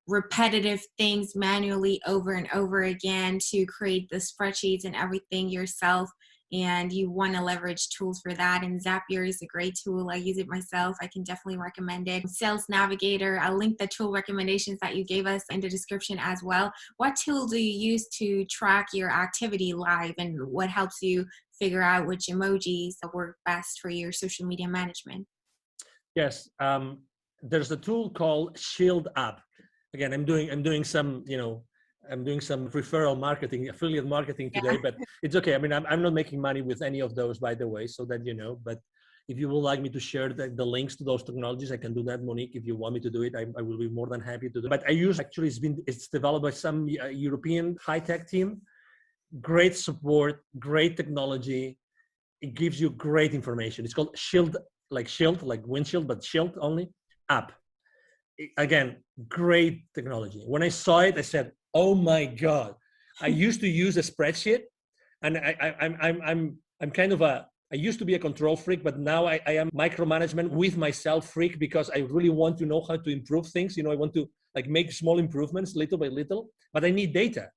Speaker 3: repetitive things manually over and over again to create the spreadsheets and everything yourself. And you want to leverage tools for that. And Zapier is a great tool. I use it myself. I can definitely recommend it. Sales Navigator, I'll link the tool recommendations that you gave us in the description as well. What tool do you use to track your activity live, and what helps you figure out which emojis work best for your social media management?
Speaker 1: Yes, there's a tool called Shield App. Again, I'm doing some, I'm doing some referral marketing, affiliate marketing today, but it's okay. I mean, I'm not making money with any of those, by the way, so that you know. But if you would like me to share the links to those technologies, I can do that, Monique. If you want me to do it, I will be more than happy to do it. But I use, actually, it's developed by some European high-tech team. Great support, great technology. It gives you great information. It's called Shield, like windshield, but Shield only app. Again, great technology. When I saw it, I said, "Oh my God!" I used to use a spreadsheet, and I'm kind of I used to be a control freak, but now I am micromanagement with myself freak, because I really want to know how to improve things. I want to make small improvements little by little, but I need data.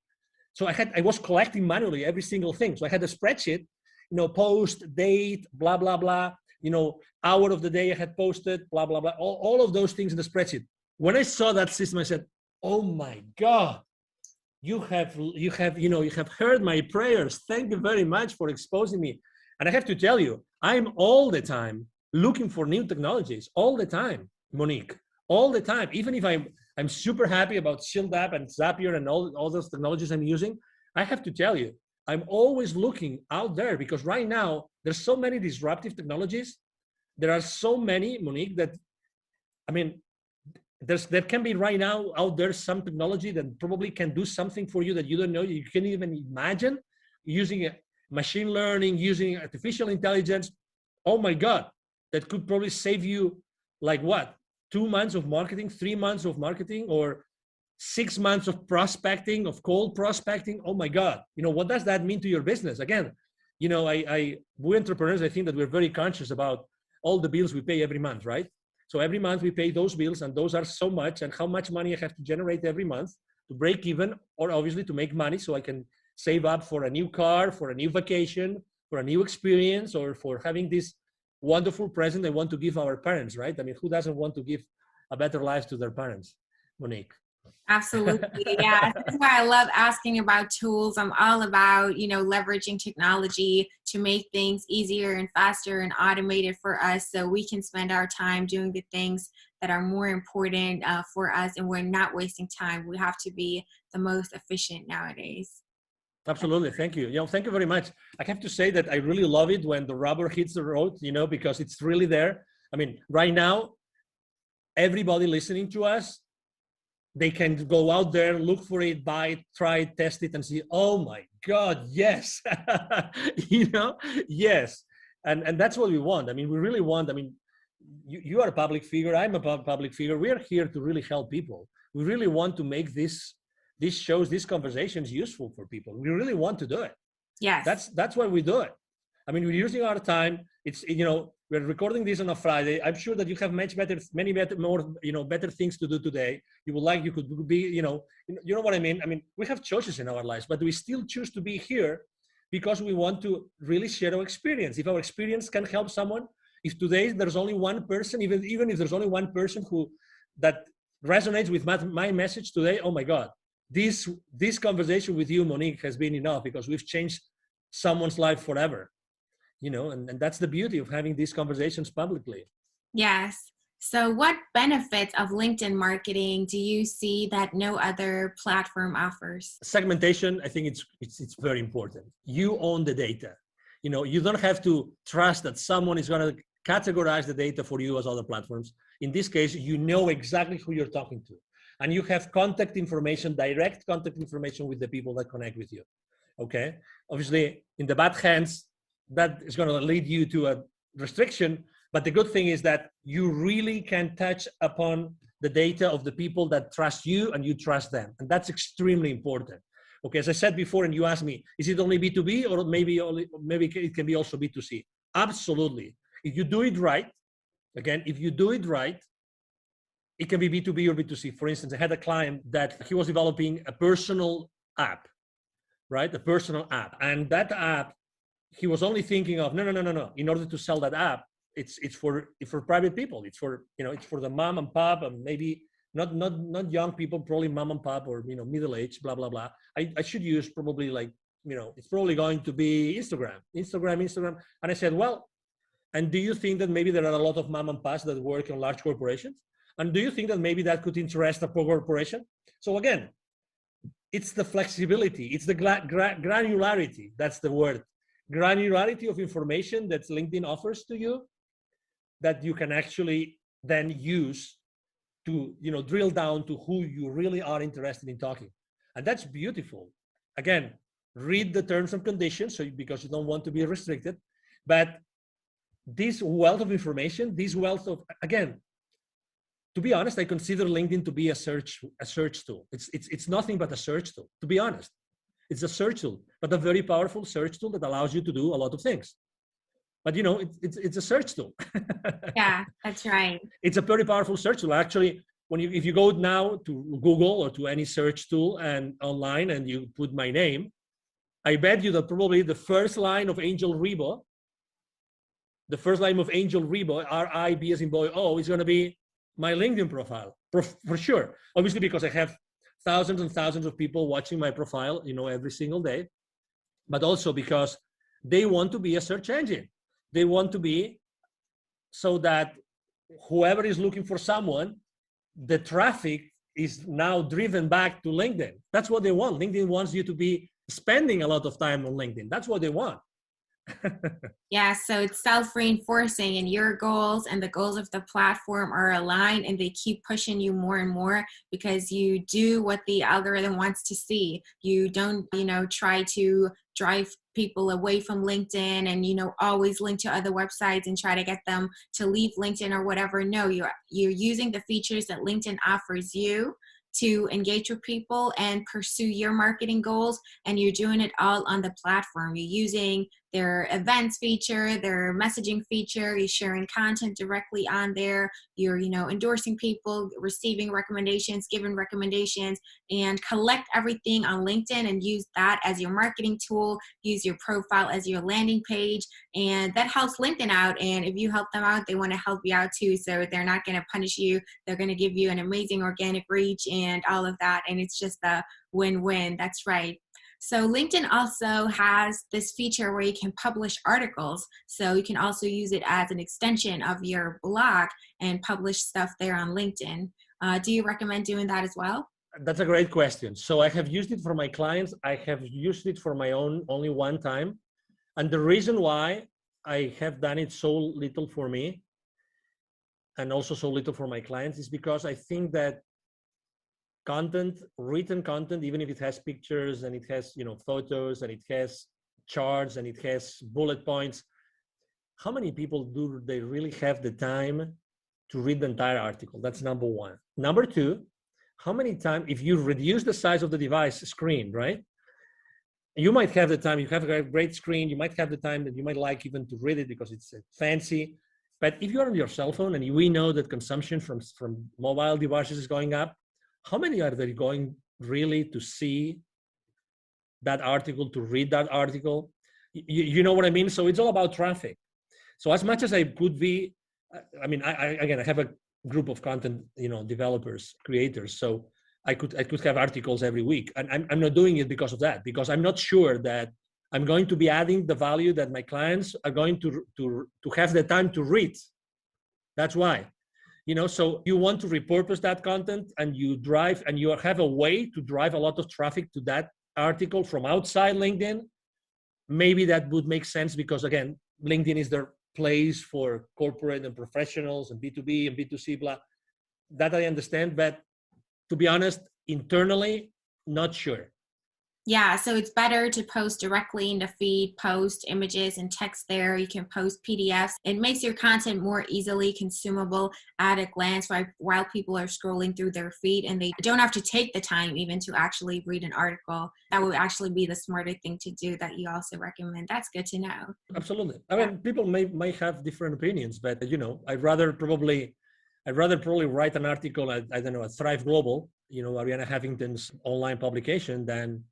Speaker 1: So I was collecting manually every single thing. So I had a spreadsheet, post, date, blah, blah, blah, hour of the day I had posted, blah, blah, blah, all of those things in the spreadsheet. When I saw that system, I said, "Oh my God, you have heard my prayers. Thank you very much for exposing me." And I have to tell you, I'm all the time looking for new technologies, all the time, Monique, all the time. Even if I'm super happy about Shield App and Zapier and all those technologies I'm using, I have to tell you, I'm always looking out there, because right now there's so many disruptive technologies. There are so many, Monique, that, I mean, there can be right now out there some technology that probably can do something for you that you don't know, you can't even imagine, using machine learning, using artificial intelligence. Oh my God, that could probably save you 2 months of marketing, 3 months of marketing, or 6 months of prospecting, of cold prospecting. Oh my God, what does that mean to your business? Again, we entrepreneurs, I think that we're very conscious about all the bills we pay every month, right? So every month we pay those bills, and those are so much, and how much money I have to generate every month to break even, or obviously to make money so I can save up for a new car, for a new vacation, for a new experience, or for having this wonderful present I want to give our parents, right? I mean, who doesn't want to give a better life to their parents, Monique?
Speaker 3: Absolutely. Yeah. That's why I love asking about tools. I'm all about, leveraging technology to make things easier and faster and automated for us, so we can spend our time doing the things that are more important for us, and we're not wasting time. We have to be the most efficient nowadays.
Speaker 1: Absolutely. Thank you. Thank you very much. I have to say that I really love it when the rubber hits the road, because it's really there. I mean, right now, everybody listening to us, they can go out there, look for it, buy it, try it, test it, and see, oh my God, yes. Yes. And that's what we want. I mean, we really want, you are a public figure, I'm a public figure. We are here to really help people. We really want to make these shows, these conversations useful for people. We really want to do it.
Speaker 3: Yes.
Speaker 1: That's why we do it. I mean, we're using our time. It's, we're recording this on a Friday. I'm sure that you have many better things to do today. You could be, you know what I mean? I mean, we have choices in our lives, but we still choose to be here because we want to really share our experience. If our experience can help someone, if today there's only one person, even if there's only one person that resonates with my message today, oh my God, this conversation with you, Monique, has been enough, because we've changed someone's life forever. And that's the beauty of having these conversations publicly.
Speaker 3: Yes. So what benefits of LinkedIn marketing do you see that no other platform offers?
Speaker 1: Segmentation, I think it's very important. You own the data. You don't have to trust that someone is going to categorize the data for you as other platforms. In this case, you know exactly who you're talking to. And you have contact information, direct contact information with the people that connect with you. Okay? Obviously, in the bad hands, that is going to lead you to a restriction. But the good thing is that you really can touch upon the data of the people that trust you and you trust them. And that's extremely important. Okay, as I said before, and you asked me, is it only B2B or maybe it can be also B2C? Absolutely. If you do it right, Again, if you do it right, it can be B2B or B2C. For instance, I had a client that he was developing a personal app, right? A personal app. And that app, he was only thinking of, no. In order to sell that app, it's for private people. It's for, it's for the mom and pop, and maybe not young people, probably mom and pop, or, middle age, blah, blah, blah. I should use probably like, it's probably going to be Instagram. And I said, well, and do you think that maybe there are a lot of mom and pops that work in large corporations? And do you think that maybe that could interest a corporation? So again, it's the flexibility, it's the granularity, that's the word. Granularity of information that LinkedIn offers to you that you can actually then use to, drill down to who you really are interested in talking. And that's beautiful. Again, read the terms and conditions, because you don't want to be restricted. But this wealth of information, again, to be honest, I consider LinkedIn to be a search tool. It's nothing but a search tool, to be honest. It's a search tool, but a very powerful search tool that allows you to do a lot of things. But it's a search tool.
Speaker 3: Yeah, that's right.
Speaker 1: It's a very powerful search tool. Actually, if you go now to Google or to any search tool and online and you put my name, I bet you that probably the first line of Angel Ribo, R-I-B as in boy, O, is going to be my LinkedIn profile, for sure. Obviously, because I have thousands and thousands of people watching my profile, every single day, but also because they want to be a search engine. They want to be so that whoever is looking for someone, the traffic is now driven back to LinkedIn. That's what they want. LinkedIn wants you to be spending a lot of time on LinkedIn. That's what they want.
Speaker 3: Yeah, so it's self-reinforcing, and your goals and the goals of the platform are aligned, and they keep pushing you more and more because you do what the algorithm wants to see. You don't, try to drive people away from LinkedIn and, always link to other websites and try to get them to leave LinkedIn or whatever. No, you're using the features that LinkedIn offers you to engage with people and pursue your marketing goals, and you're doing it all on the platform. You're using their events feature, their messaging feature, you're sharing content directly on there, you're endorsing people, receiving recommendations, giving recommendations, and collect everything on LinkedIn and use that as your marketing tool, use your profile as your landing page, and that helps LinkedIn out. And if you help them out, they want to help you out too, so they're not going to punish you, they're going to give you an amazing organic reach and all of that, and it's just a win-win. That's right. So LinkedIn also has this feature where you can publish articles. So you can also use it as an extension of your blog and publish stuff there on LinkedIn. Do you recommend doing that as well?
Speaker 1: That's a great question. So I have used it for my clients. I have used it for my own only one time. And the reason why I have done it so little for me and also so little for my clients is because I think that written content, even if it has pictures and it has, photos and it has charts and it has bullet points, how many people do they really have the time to read the entire article? That's number one. Number two, how many times, if you reduce the size of the device screen, right? You might have the time, you have a great screen, you might have the time that you might like even to read it because it's fancy. But if you're on your cell phone, and we know that consumption from mobile devices is going up, how many are they going really to see that article, to read that article? You know what I mean? So it's all about traffic. So as much as I could be, I have a group of content, developers, creators. So I could have articles every week, and I'm not doing it because of that, because I'm not sure that I'm going to be adding the value that my clients are going to have the time to read. That's why. So you want to repurpose that content, and you have a way to drive a lot of traffic to that article from outside LinkedIn. Maybe that would make sense because, again, LinkedIn is their place for corporate and professionals and B2B and B2C, blah. That I understand, but to be honest, internally, not sure.
Speaker 3: Yeah, so it's better to post directly in the feed, post images and text there. You can post PDFs. It makes your content more easily consumable at a glance while people are scrolling through their feed, and they don't have to take the time even to actually read an article. That would actually be the smarter thing to do that you also recommend. That's good to know.
Speaker 1: Absolutely. I mean, people may have different opinions, but I'd rather probably write an article at, I don't know, at Thrive Global, Ariana Huffington's online publication than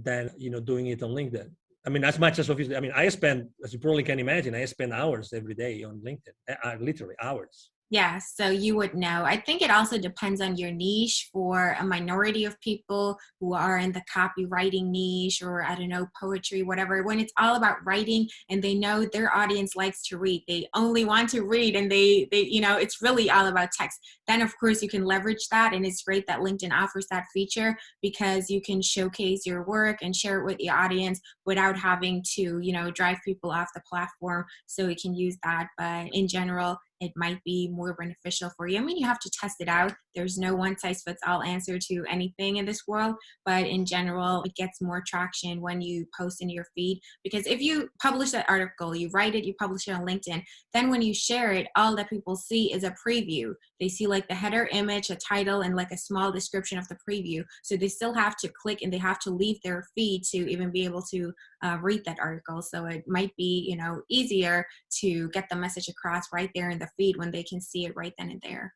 Speaker 1: doing it on LinkedIn. I mean, as much as obviously, I mean, as you probably can imagine, I spend hours every day on LinkedIn, literally hours.
Speaker 3: Yeah, so you would know. I think it also depends on your niche. For a minority of people who are in the copywriting niche, or I don't know, poetry, whatever, when it's all about writing and they know their audience likes to read, they only want to read, and they it's really all about text, then of course you can leverage that. And it's great that LinkedIn offers that feature, because you can showcase your work and share it with the audience without having to, drive people off the platform. So we can use that. But in general, it might be more beneficial for you. I mean, you have to test it out. There's no one size fits all answer to anything in this world, but in general, it gets more traction when you post in your feed. Because if you publish that article, you write it, you publish it on LinkedIn, then when you share it, all that people see is a preview. They see like the header image, a title, and like a small description of the preview. So they still have to click and they have to leave their feed to even be able to read that article. So it might be, easier to get the message across right there in the feed when they can see it right then and there.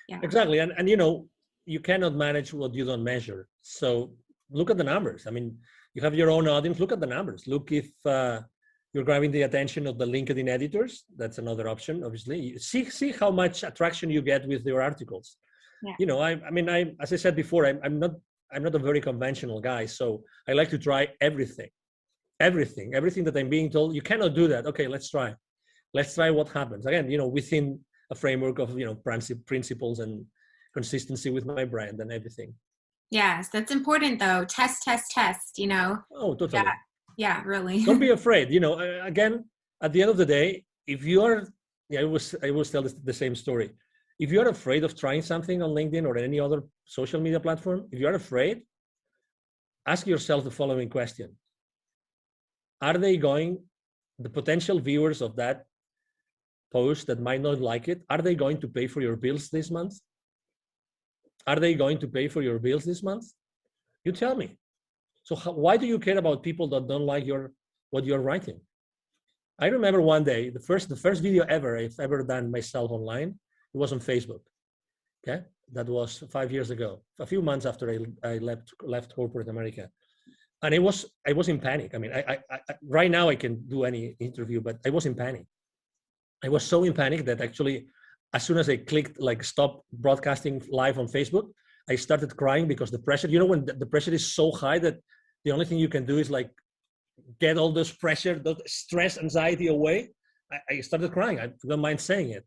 Speaker 3: Yeah,
Speaker 1: exactly. And you cannot manage what you don't measure. So look at the numbers. I mean, you have your own audience. Look at the numbers. Look if you're grabbing the attention of the LinkedIn editors. That's another option. Obviously, see how much attraction you get with your articles. Yeah. I as I said before, I'm not a very conventional guy. So I like to try everything that I'm being told. You cannot do that. Okay, let's try what happens. Again, within a framework of, principles and consistency with my brand and everything.
Speaker 3: Yes, that's important though. Test.
Speaker 1: Oh, totally.
Speaker 3: Yeah, really.
Speaker 1: Don't be afraid. Again, at the end of the day, if you are, I always tell the same story. If you are afraid of trying something on LinkedIn or any other social media platform, if you are afraid, ask yourself the following question. Are the potential viewers of that post that might not like it, are they going to pay for your bills this month? Are they going to pay for your bills this month? You tell me. So why do you care about people that don't like what you're writing? I remember one day, the first video I've ever done myself online, it was on Facebook. Okay, that was 5 years ago, a few months after I left corporate America. And I was in panic. I mean, I right now I can do any interview, but I was in panic. I was so in panic that actually, as soon as I clicked like stop broadcasting live on Facebook, I started crying because the pressure, when the pressure is so high that the only thing you can do is like get all this pressure, the stress, anxiety away. I started crying. I don't mind saying it.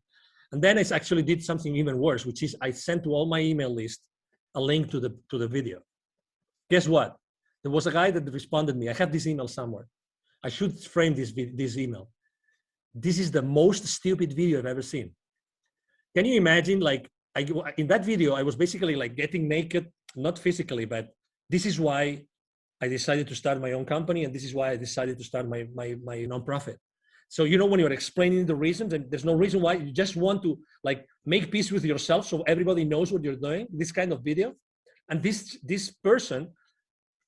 Speaker 1: And then I actually did something even worse, which is I sent to all my email list a link to the video. Guess what? There was a guy that responded to me. I have this email somewhere. I should frame this email. This is the most stupid video I've ever seen. Can you imagine? Like in that video, I was basically like getting naked, not physically, but this is why I decided to start my own company, and this is why I decided to start my nonprofit. So when you're explaining the reasons, and there's no reason why, you just want to like make peace with yourself, so everybody knows what you're doing. This kind of video, and this person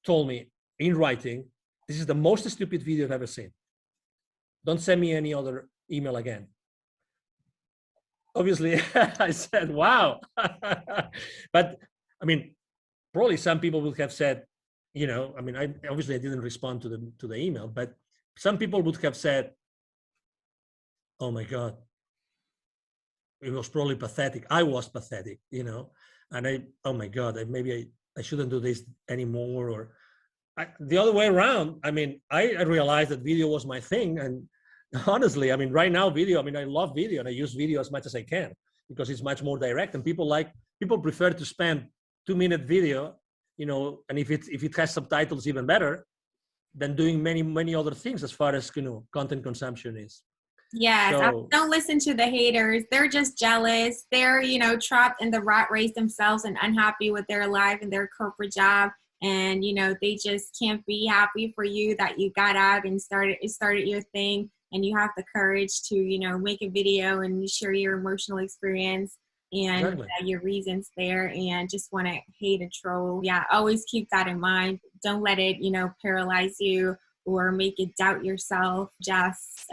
Speaker 1: told me in writing, this is the most stupid video I've ever seen. Don't send me any other email again. Obviously, I said, wow. But I mean, probably some people would have said, I didn't respond to the email, but some people would have said, oh my God, it was probably pathetic. I was pathetic, and oh my God, maybe I shouldn't do this anymore. Or the other way around. I mean, I realized that video was my thing. And honestly, I mean, right now video, I love video and I use video as much as I can because it's much more direct, and people prefer to spend 2-minute video, and if it has subtitles, even better than doing many, many other things as far as, content consumption is.
Speaker 3: Yes, so, don't listen to the haters. They're just jealous. They're, trapped in the rat race themselves and unhappy with their life and their corporate job. and they just can't be happy for you that you got out and started your thing, and you have the courage to make a video and share your emotional experience and
Speaker 1: Exactly.
Speaker 3: your reasons there, and just want to hate a troll. Yeah, always keep that in mind. Don't let it paralyze you or make you doubt yourself. Just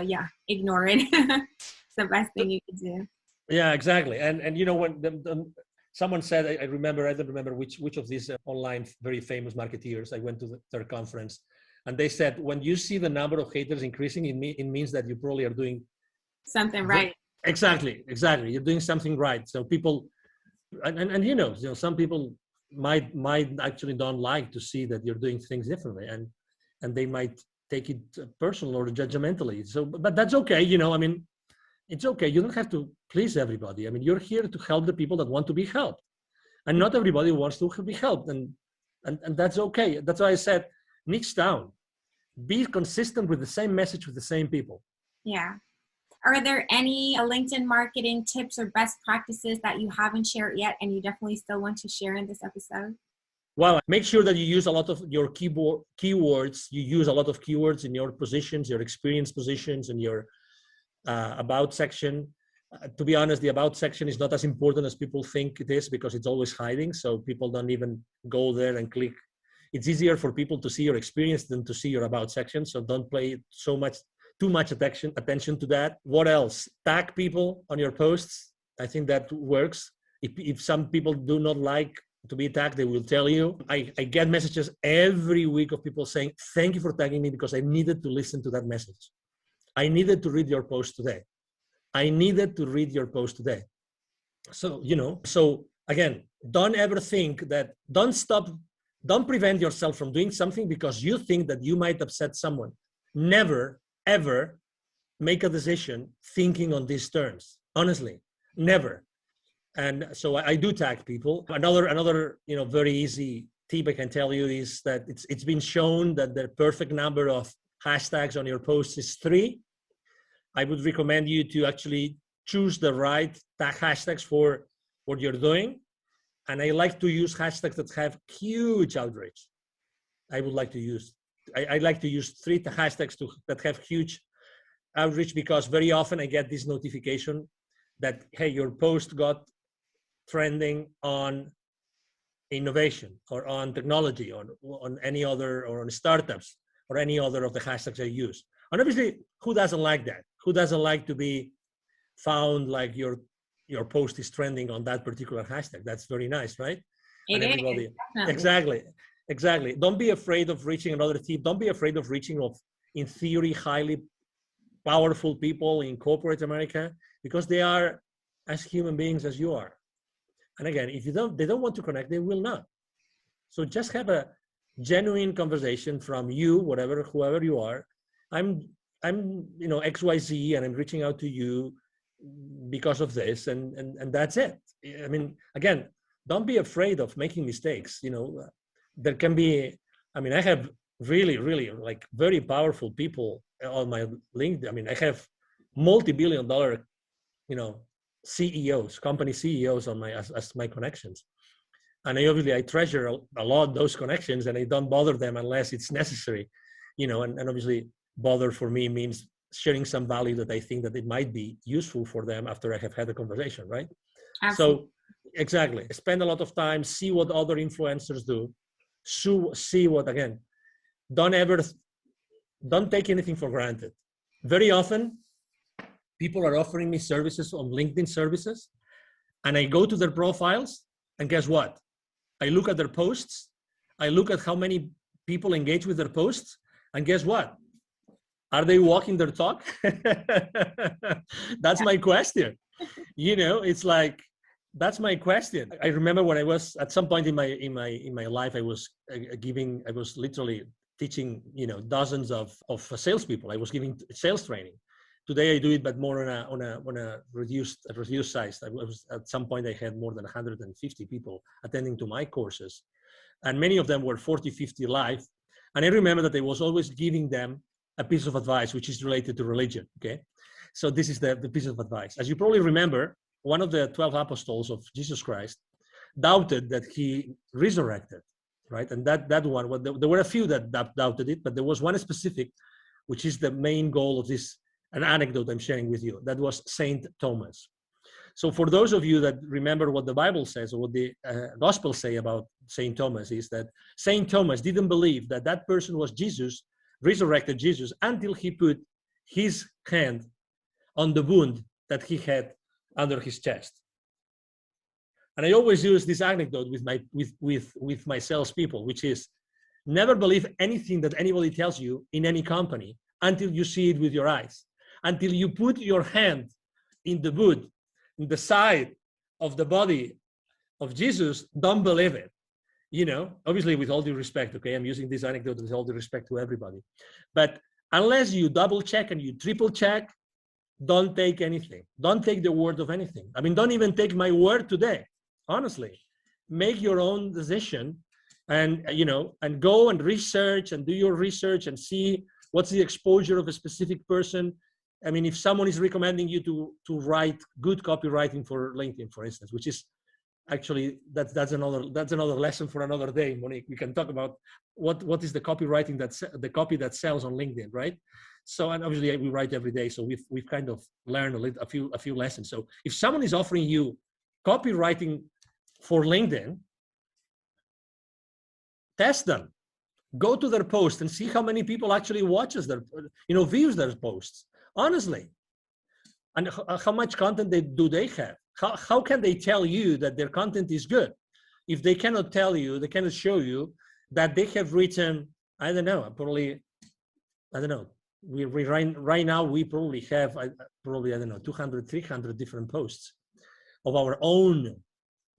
Speaker 3: ignore it. It's the best thing you can do.
Speaker 1: Yeah, exactly. And when someone said, I don't remember which of these online very famous marketeers, I went to their conference, and they said, when you see the number of haters increasing, it means that you probably are doing
Speaker 3: something right.
Speaker 1: Exactly. You're doing something right. So people, and some people might actually don't like to see that you're doing things differently, and they might take it personal or judgmentally. So, but that's okay. It's okay. You don't have to please everybody. You're here to help the people that want to be helped, and not everybody wants to be helped, and that's okay. That's why I said, niche down, be consistent with the same message with the same people.
Speaker 3: Yeah. Are there any LinkedIn marketing tips or best practices that you haven't shared yet and you definitely still want to share in this episode?
Speaker 1: Well, make sure that you use a lot of your keywords. You use a lot of keywords in your positions, your experience positions, and your about section. To be honest, the about section is not as important as people think it is, because it's always hiding. So people don't even go there and click. It's easier for people to see your experience than to see your about section. So don't pay too much attention to that. What else? Tag people on your posts. I think that works. If some people do not like to be tagged, they will tell you. I get messages every week of people saying, thank you for tagging me, because I needed to listen to that message. I needed to read your post today. So, again, don't ever think that, don't prevent yourself from doing something because you think that you might upset someone. Never, ever make a decision thinking on these terms. Honestly, never. And so I do tag people. Another very easy tip I can tell you is that it's been shown that the perfect number of hashtags on your posts is 3. I would recommend you to actually choose the right tag hashtags for what you're doing. And I like to use hashtags that have huge outreach. I like to use 3 hashtags that have huge outreach, because very often I get this notification that, hey, your post got trending on innovation or on technology or on any other, or on startups or any other of the hashtags I use. And obviously, who doesn't like that? Who doesn't like to be found like your post is trending on that particular hashtag? That's very nice, right?
Speaker 3: It is,
Speaker 1: definitely. Exactly. Don't be afraid of reaching another tip. Don't be afraid of reaching in theory, highly powerful people in corporate America, because they are as human beings as you are. And again, if they don't want to connect, they will not. So just have a genuine conversation from you, whoever you are. I'm XYZ, and I'm reaching out to you because of this, and that's it. Again, don't be afraid of making mistakes. There can be, I have really, really like very powerful people on my LinkedIn. I have multi-billion-dollar, CEOs, company CEOs on as my connections. And I treasure a lot those connections, and I don't bother them unless it's necessary, and obviously bother for me means sharing some value that I think that it might be useful for them after I have had a conversation, right? Absolutely. So exactly, spend a lot of time, see what other influencers do, see what, again, don't take anything for granted. Very often, people are offering me services on LinkedIn services, and I go to their profiles, and guess what? I look at their posts, I look at how many people engage with their posts, and guess what? Are they walking their talk? That's my question. It's like, that's my question. I remember when I was at some point in my life, I was literally teaching, dozens of salespeople. I was giving sales training. Today I do it, but more on a reduced size. At some point I had more than 150 people attending to my courses, and many of them were 40, 50 live. And I remember that I was always giving them a piece of advice which is related to religion. Okay, so this is the piece of advice. As you probably remember, one of the 12 apostles of Jesus Christ doubted that he resurrected. right? And that one, well, there were a few that doubted it, but there was one specific, which is the main goal of this, an anecdote I'm sharing with you. That was Saint Thomas. So for those of you that remember what the Bible says, or what the Gospels say about Saint Thomas, is that Saint Thomas didn't believe that that person was Jesus, resurrected Jesus, until he put his hand on the wound that he had under his chest. And I always use this anecdote with my salespeople, which is never believe anything that anybody tells you in any company until you see it with your eyes, until you put your hand in the wound, in the side of the body of Jesus. Don't believe it. You know, obviously with all due respect, okay, I'm using this anecdote with all due respect to everybody. But unless you double check and you triple check, don't take anything. Don't take the word of anything. I mean, don't even take my word today. Honestly, make your own decision, and and go and research and do your research and see what's the exposure of a specific person. I mean, if someone is recommending you to write good copywriting for LinkedIn, for instance, which is actually that's another lesson for another day, Monique. We can talk about what is the copywriting the copy that sells on LinkedIn, right? So, and obviously we write every day, so we've kind of learned a few lessons. So if someone is offering you copywriting for LinkedIn, test them. Go to their post and see how many people actually watches their, views their posts. Honestly, and how much content do they have? How can they tell you that their content is good if they cannot tell you, they cannot show you that they have written, I don't know, we right now we probably have 200, 300 different posts of our own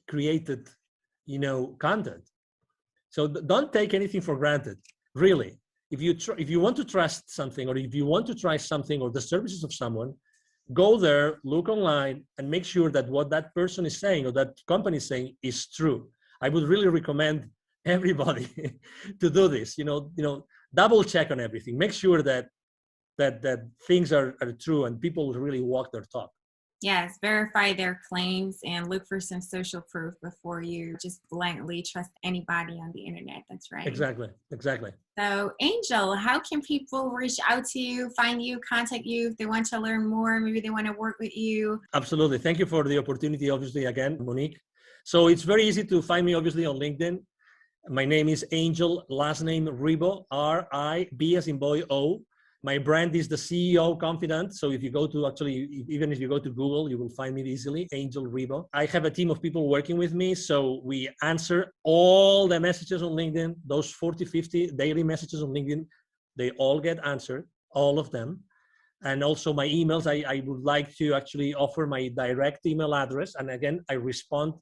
Speaker 1: created, content. So don't take anything for granted, really. If you want to trust something, or if you want to try something or the services of someone, go there, look online, and make sure that what that person is saying or that company is saying is true. I would really recommend everybody to do this. Double check on everything. Make sure that things are true and people really walk their talk.
Speaker 3: Yes, verify their claims and look for some social proof before you just blindly trust anybody on the internet. That's right.
Speaker 1: Exactly.
Speaker 3: So, Angel, how can people reach out to you, find you, contact you if they want to learn more? Maybe they want to work with you.
Speaker 1: Absolutely. Thank you for the opportunity, obviously, again, Monique. So it's very easy to find me, obviously, on LinkedIn. My name is Angel, last name Ribo, R-I-B as in boy, O. My brand is the CEO Confidant. So if you go to even if you go to Google, you will find me easily, Angel Ribo. I have a team of people working with me. So we answer all the messages on LinkedIn, those 40, 50 daily messages on LinkedIn, they all get answered, all of them. And also my emails, I would like to actually offer my direct email address. And again, I respond,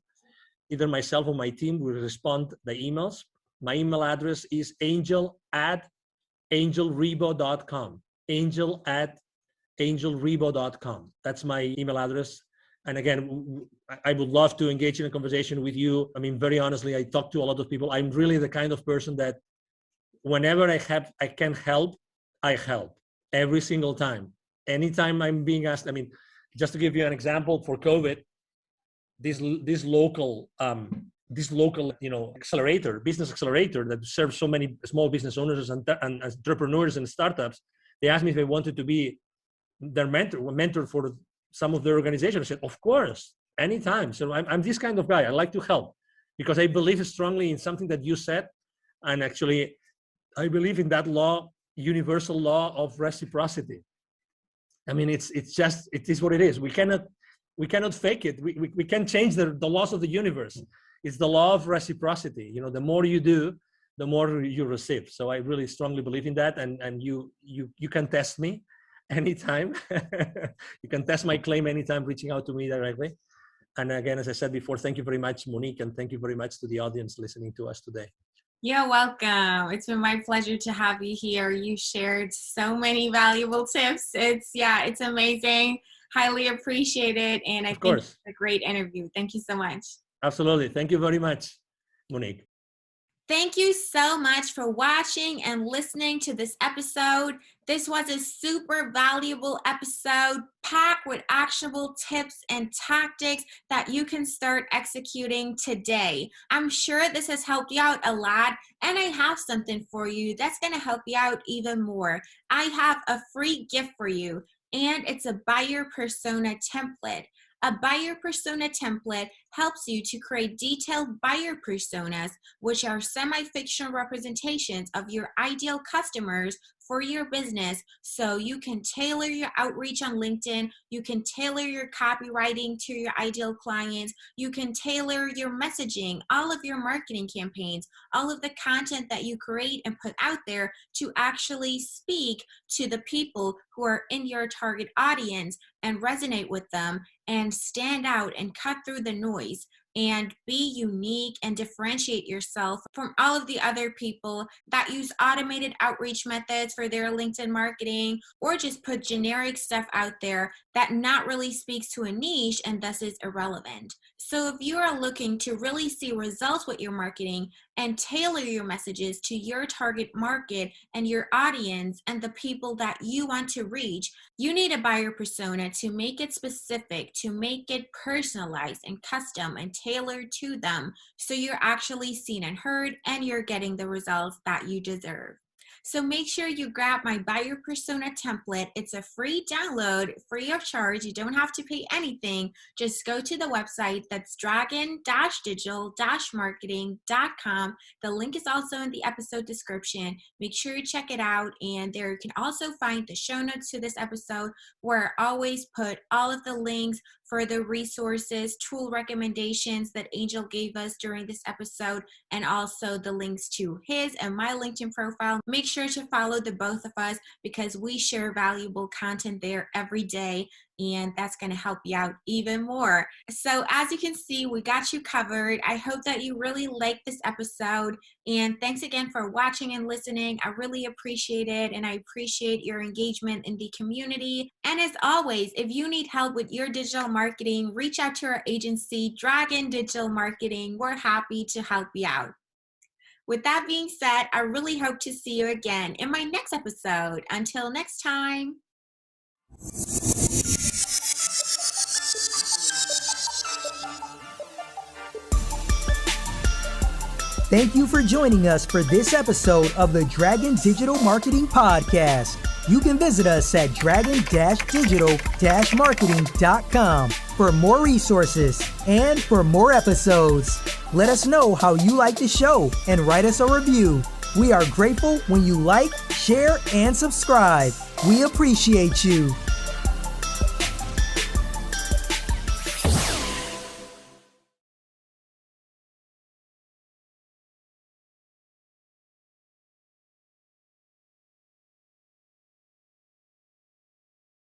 Speaker 1: either myself or my team will respond the emails. My email address is angel@angelribo.com. angel@angelribo.com. That's my email address. And again, I would love to engage in a conversation with you. I mean, very honestly, I talk to a lot of people. I'm really the kind of person that whenever I can help, I help every single time. Anytime I'm being asked, I mean, just to give you an example, for COVID, this local business accelerator that serves so many small business owners and entrepreneurs and startups, they asked me if I wanted to be their mentor for some of their organization. I said, of course, anytime. So I'm this kind of guy. I like to help because I believe strongly in something that you said. And actually, I believe in that universal law of reciprocity. I mean, it is what it is. We cannot fake it. We can't change the laws of the universe. It's the law of reciprocity. The more you do, the more you receive. So I really strongly believe in that. And you can test me anytime. You can test my claim anytime, reaching out to me directly. And again, as I said before, thank you very much, Monique, and thank you very much to the audience listening to us today.
Speaker 3: You're welcome. It's been my pleasure to have you here. You shared so many valuable tips. It's amazing. Highly appreciate it. And I think it's a great interview. Thank you so much.
Speaker 1: Absolutely. Thank you very much, Monique.
Speaker 3: Thank you so much for watching and listening to this episode. This was a super valuable episode packed with actionable tips and tactics that you can start executing today. I'm sure this has helped you out a lot, and I have something for you that's going to help you out even more. I have a free gift for you, and it's a buyer persona template. A buyer persona template helps you to create detailed buyer personas, which are semi-fictional representations of your ideal customers for your business, so you can tailor your outreach on LinkedIn, you can tailor your copywriting to your ideal clients, you can tailor your messaging, all of your marketing campaigns, all of the content that you create and put out there to actually speak to the people who are in your target audience and resonate with them and stand out and cut through the noise and be unique and differentiate yourself from all of the other people that use automated outreach methods for their LinkedIn marketing, or just put generic stuff out there that not really speaks to a niche and thus is irrelevant. So if you are looking to really see results with your marketing and tailor your messages to your target market and your audience and the people that you want to reach, you need a buyer persona to make it specific, to make it personalized and custom and tailored to them, so you're actually seen and heard and you're getting the results that you deserve. So make sure you grab my buyer persona template. It's a free download, free of charge. You don't have to pay anything. Just go to the website. That's dragon-digital-marketing.com. The link is also in the episode description. Make sure you check it out. And there you can also find the show notes to this episode, where I always put all of the links for the resources, tool recommendations that Angel gave us during this episode, and also the links to his and my LinkedIn profile. Make sure to follow the both of us, because we share valuable content there every day, and that's going to help you out even more. So as you can see, we got you covered. I hope that you really liked this episode, and thanks again for watching and listening. I really appreciate it, and I appreciate your engagement in the community. And as always, if you need help with your digital marketing, reach out to our agency, Dragon Digital Marketing. We're happy to help you out. With that being said, I really hope to see you again in my next episode. Until next time.
Speaker 2: Thank you for joining us for this episode of the Dragon Digital Marketing Podcast. You can visit us at dragon-digital-marketing.com for more resources and for more episodes. Let us know how you like the show and write us a review. We are grateful when you like, share, and subscribe. We appreciate you.